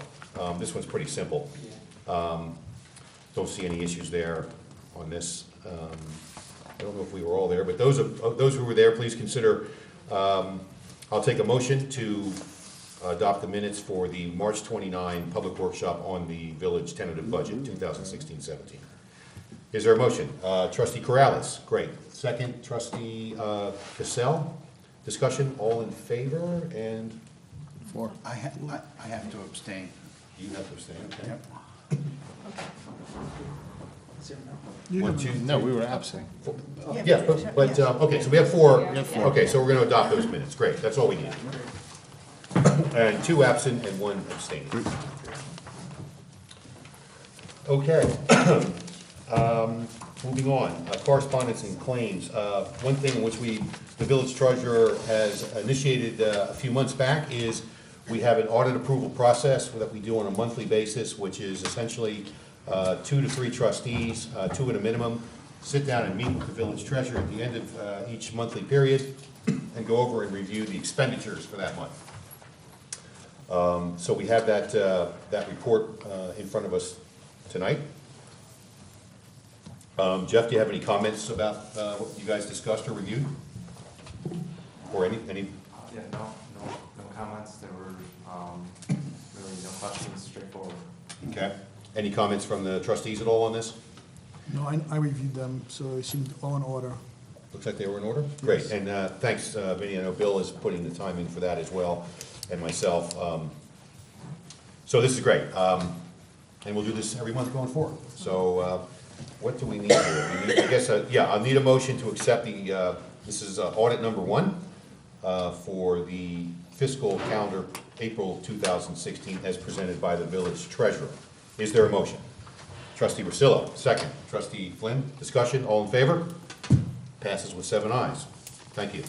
This one's pretty simple. Don't see any issues there on this. I don't know if we were all there, but those who were there, please consider, I'll take a motion to adopt the minutes for the March 29 public workshop on the village tentative budget, 2016-17. Is there a motion? Trustee Corrales, great. Second, Trustee Cassell, discussion, all in favor, and 4. I have to abstain. You have to abstain, okay. Yep. One, two, No, we were absent. yeah, but okay, so we have 4. Okay, so we're going to adopt those minutes, great, that's all we need. And 2 absent and 1 abstaining. Okay. Moving on, correspondence and claims. One thing which the village treasurer has initiated a few months back is we have an audit approval process that we do on a monthly basis, which is essentially 2 to 3 trustees, 2 at a minimum, sit down and meet with the village treasurer at the end of each monthly period and go over and review the expenditures for that month. So we have that report in front of us tonight. Jeff, do you have any comments about what you guys discussed or reviewed? Or any? Yeah, no comments. There were really no questions, straightforward. Okay. Any comments from the trustees at all on this? No, I reviewed them, so they seemed all in order. Looks like they were in order? Great, and thanks, Vinnie. I know Bill is putting the time in for that as well, and myself. So this is great, and we'll do this every month going forward. So what do we need here? We need, I guess, I'll need a motion to accept the, this is audit number 1 for the fiscal calendar April 2016 as presented by the village treasurer. Is there a motion? Trustee Rosillo, second. Trustee Flynn, discussion, all in favor? Passes with 7 ayes. Thank you.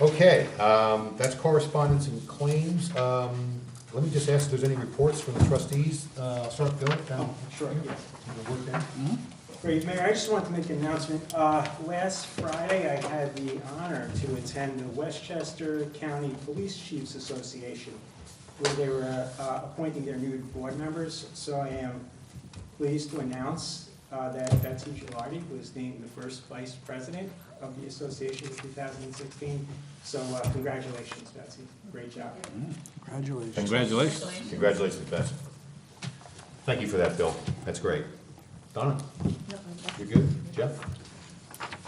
Okay, that's correspondence and claims. Let me just ask if there's any reports from the trustees. I'll start with Bill. Sure. Great, Mayor, I just wanted to make an announcement. Last Friday, I had the honor to attend the Westchester County Police Chiefs Association, where they were appointing their new board members. So I am pleased to announce that Betsy Gilardi was named the first vice president of the association in 2016. So congratulations, Betsy. Great job. Congratulations. Congratulations. Congratulations, Betsy. Thank you for that, Bill. That's great. Donna? You're good? Jeff?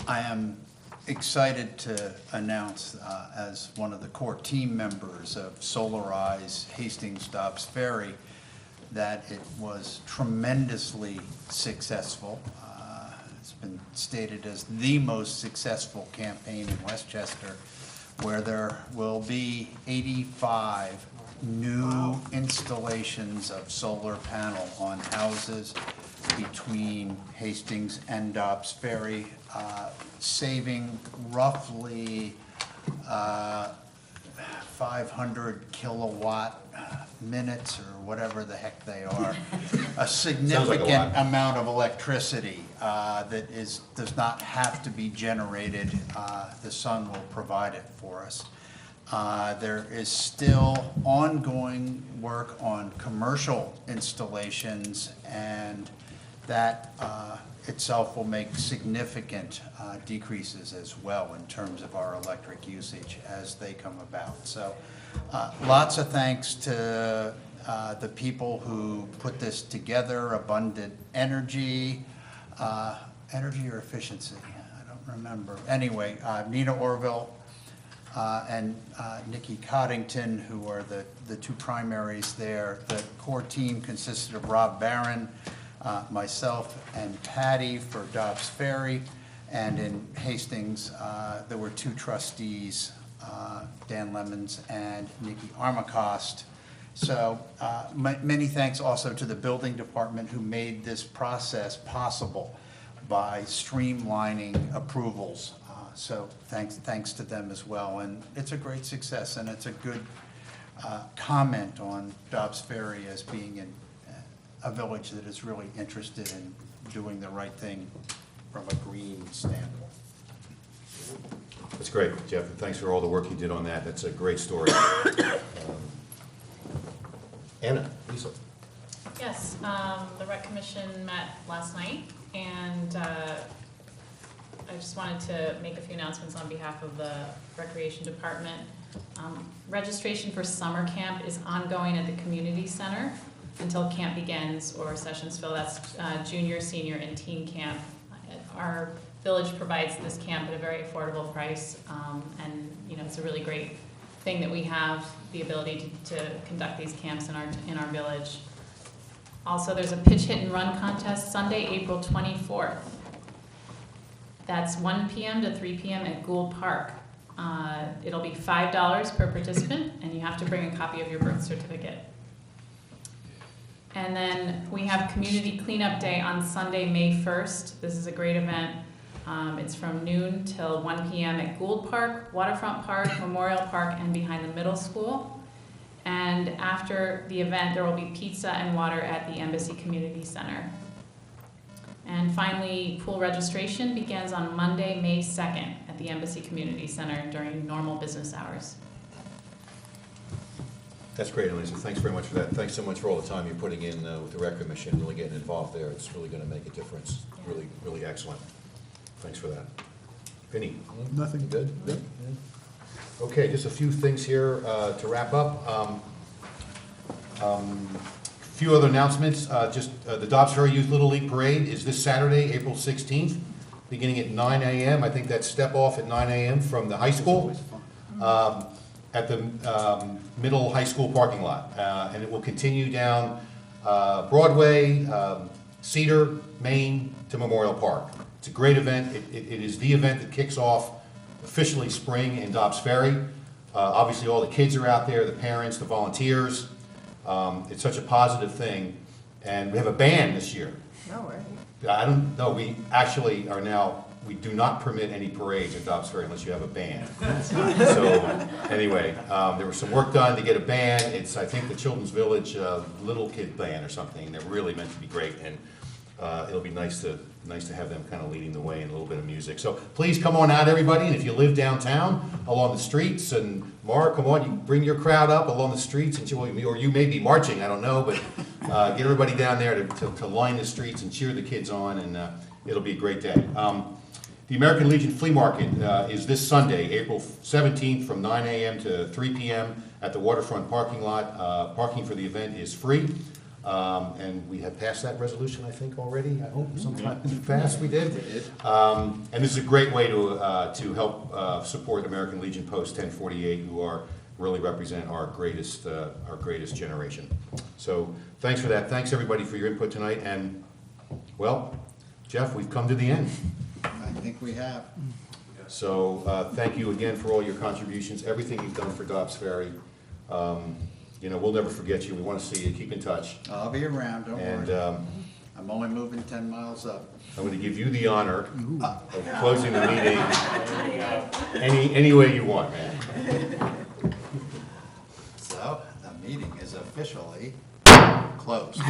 I am excited to announce, as one of the core team members of Solarize Hastings Dobbs Ferry, that it was tremendously successful. It's been stated as the most successful campaign in Westchester, where there will be 85 new installations of solar panel on houses between Hastings and Dobbs Ferry, saving roughly 500 kilowatt minutes or whatever the heck they are, a significant amount of electricity that does not have to be generated. The sun will provide it for us. There is still ongoing work on commercial installations, and that itself will make significant decreases as well in terms of our electric usage as they come about. So lots of thanks to the people who put this together, Abundant Energy, energy or efficiency, I don't remember. Anyway, Nina Orville, and Nikki Coddington, who are the two primaries there. The core team consisted of Rob Barron, myself, and Patty for Dobbs Ferry. And in Hastings, there were two trustees, Dan Lemons and Nikki Armacost. So many thanks also to the building department who made this process possible by streamlining approvals. So thanks to them as well. And it's a great success, and it's a good comment on Dobbs Ferry as being a village that is really interested in doing the right thing from a green standpoint. That's great, Jeff, and thanks for all the work you did on that. That's a great story. Anna, Lisa. Yes, the Rec Commission met last night, and I just wanted to make a few announcements on behalf of the Recreation Department. Registration for summer camp is ongoing at the community center until camp begins or sessions fill. That's junior, senior, and teen camp. Our village provides this camp at a very affordable price, and it's a really great thing that we have the ability to conduct these camps in our village. Also, there's a pitch, hit, and run contest Sunday, April 24th. That's 1 p.m. to 3 p.m. at Gould Park. It'll be $5 per participant, and you have to bring a copy of your birth certificate. And then we have Community Cleanup Day on Sunday, May 1st. This is a great event. It's from noon till 1 p.m. at Gould Park, Waterfront Park, Memorial Park, and behind the middle school. And after the event, there will be pizza and water at the Embassy Community Center. And finally, pool registration begins on Monday, May 2nd at the Embassy Community Center during normal business hours. That's great, Elisa. Thanks very much for that. Thanks so much for all the time you're putting in with the Rec Commission, really getting involved there. It's really going to make a difference. Really, really excellent. Thanks for that. Vinny? Nothing. Good? Good? Okay, just a few things here to wrap up. Few other announcements. The Dobbs Ferry Youth Little League Parade is this Saturday, April 16th, beginning at 9 a.m. I think that's step off at 9 a.m. from the high school at the middle high school parking lot. And it will continue down Broadway, Cedar, Main to Memorial Park. It's a great event. It is the event that kicks off officially spring in Dobbs Ferry. Obviously, all the kids are out there, the parents, the volunteers. It's such a positive thing. And we have a band this year. No way. I don't know, we actually are now, we do not permit any parades in Dobbs Ferry unless you have a band. So, anyway, there was some work done to get a band. It's, I think, the Children's Village Little Kid Band or something. They're really meant to be great, and it'll be nice to have them kind of leading the way in a little bit of music. So please come on out, everybody, and if you live downtown along the streets, and Mara, come on, you bring your crowd up along the streets, and or you may be marching, I don't know, but get everybody down there to line the streets and cheer the kids on, and it'll be a great day. The American Legion Flea Market is this Sunday, April 17th from 9 a.m. to 3 p.m. at the waterfront parking lot. Parking for the event is free. And we have passed that resolution, I think, already. I hope sometime fast we did. And this is a great way to help support American Legion Post 1048, who really represent our greatest generation. So thanks for that. Thanks everybody for your input tonight. And well, Jeff, we've come to the end. I think we have. So thank you again for all your contributions, everything you've done for Dobbs Ferry. We'll never forget you. We want to see you. Keep in touch. I'll be around, don't worry. And I'm only moving 10 miles up. I'm going to give you the honor of closing the meeting any way you want, man. So, the meeting is officially closed.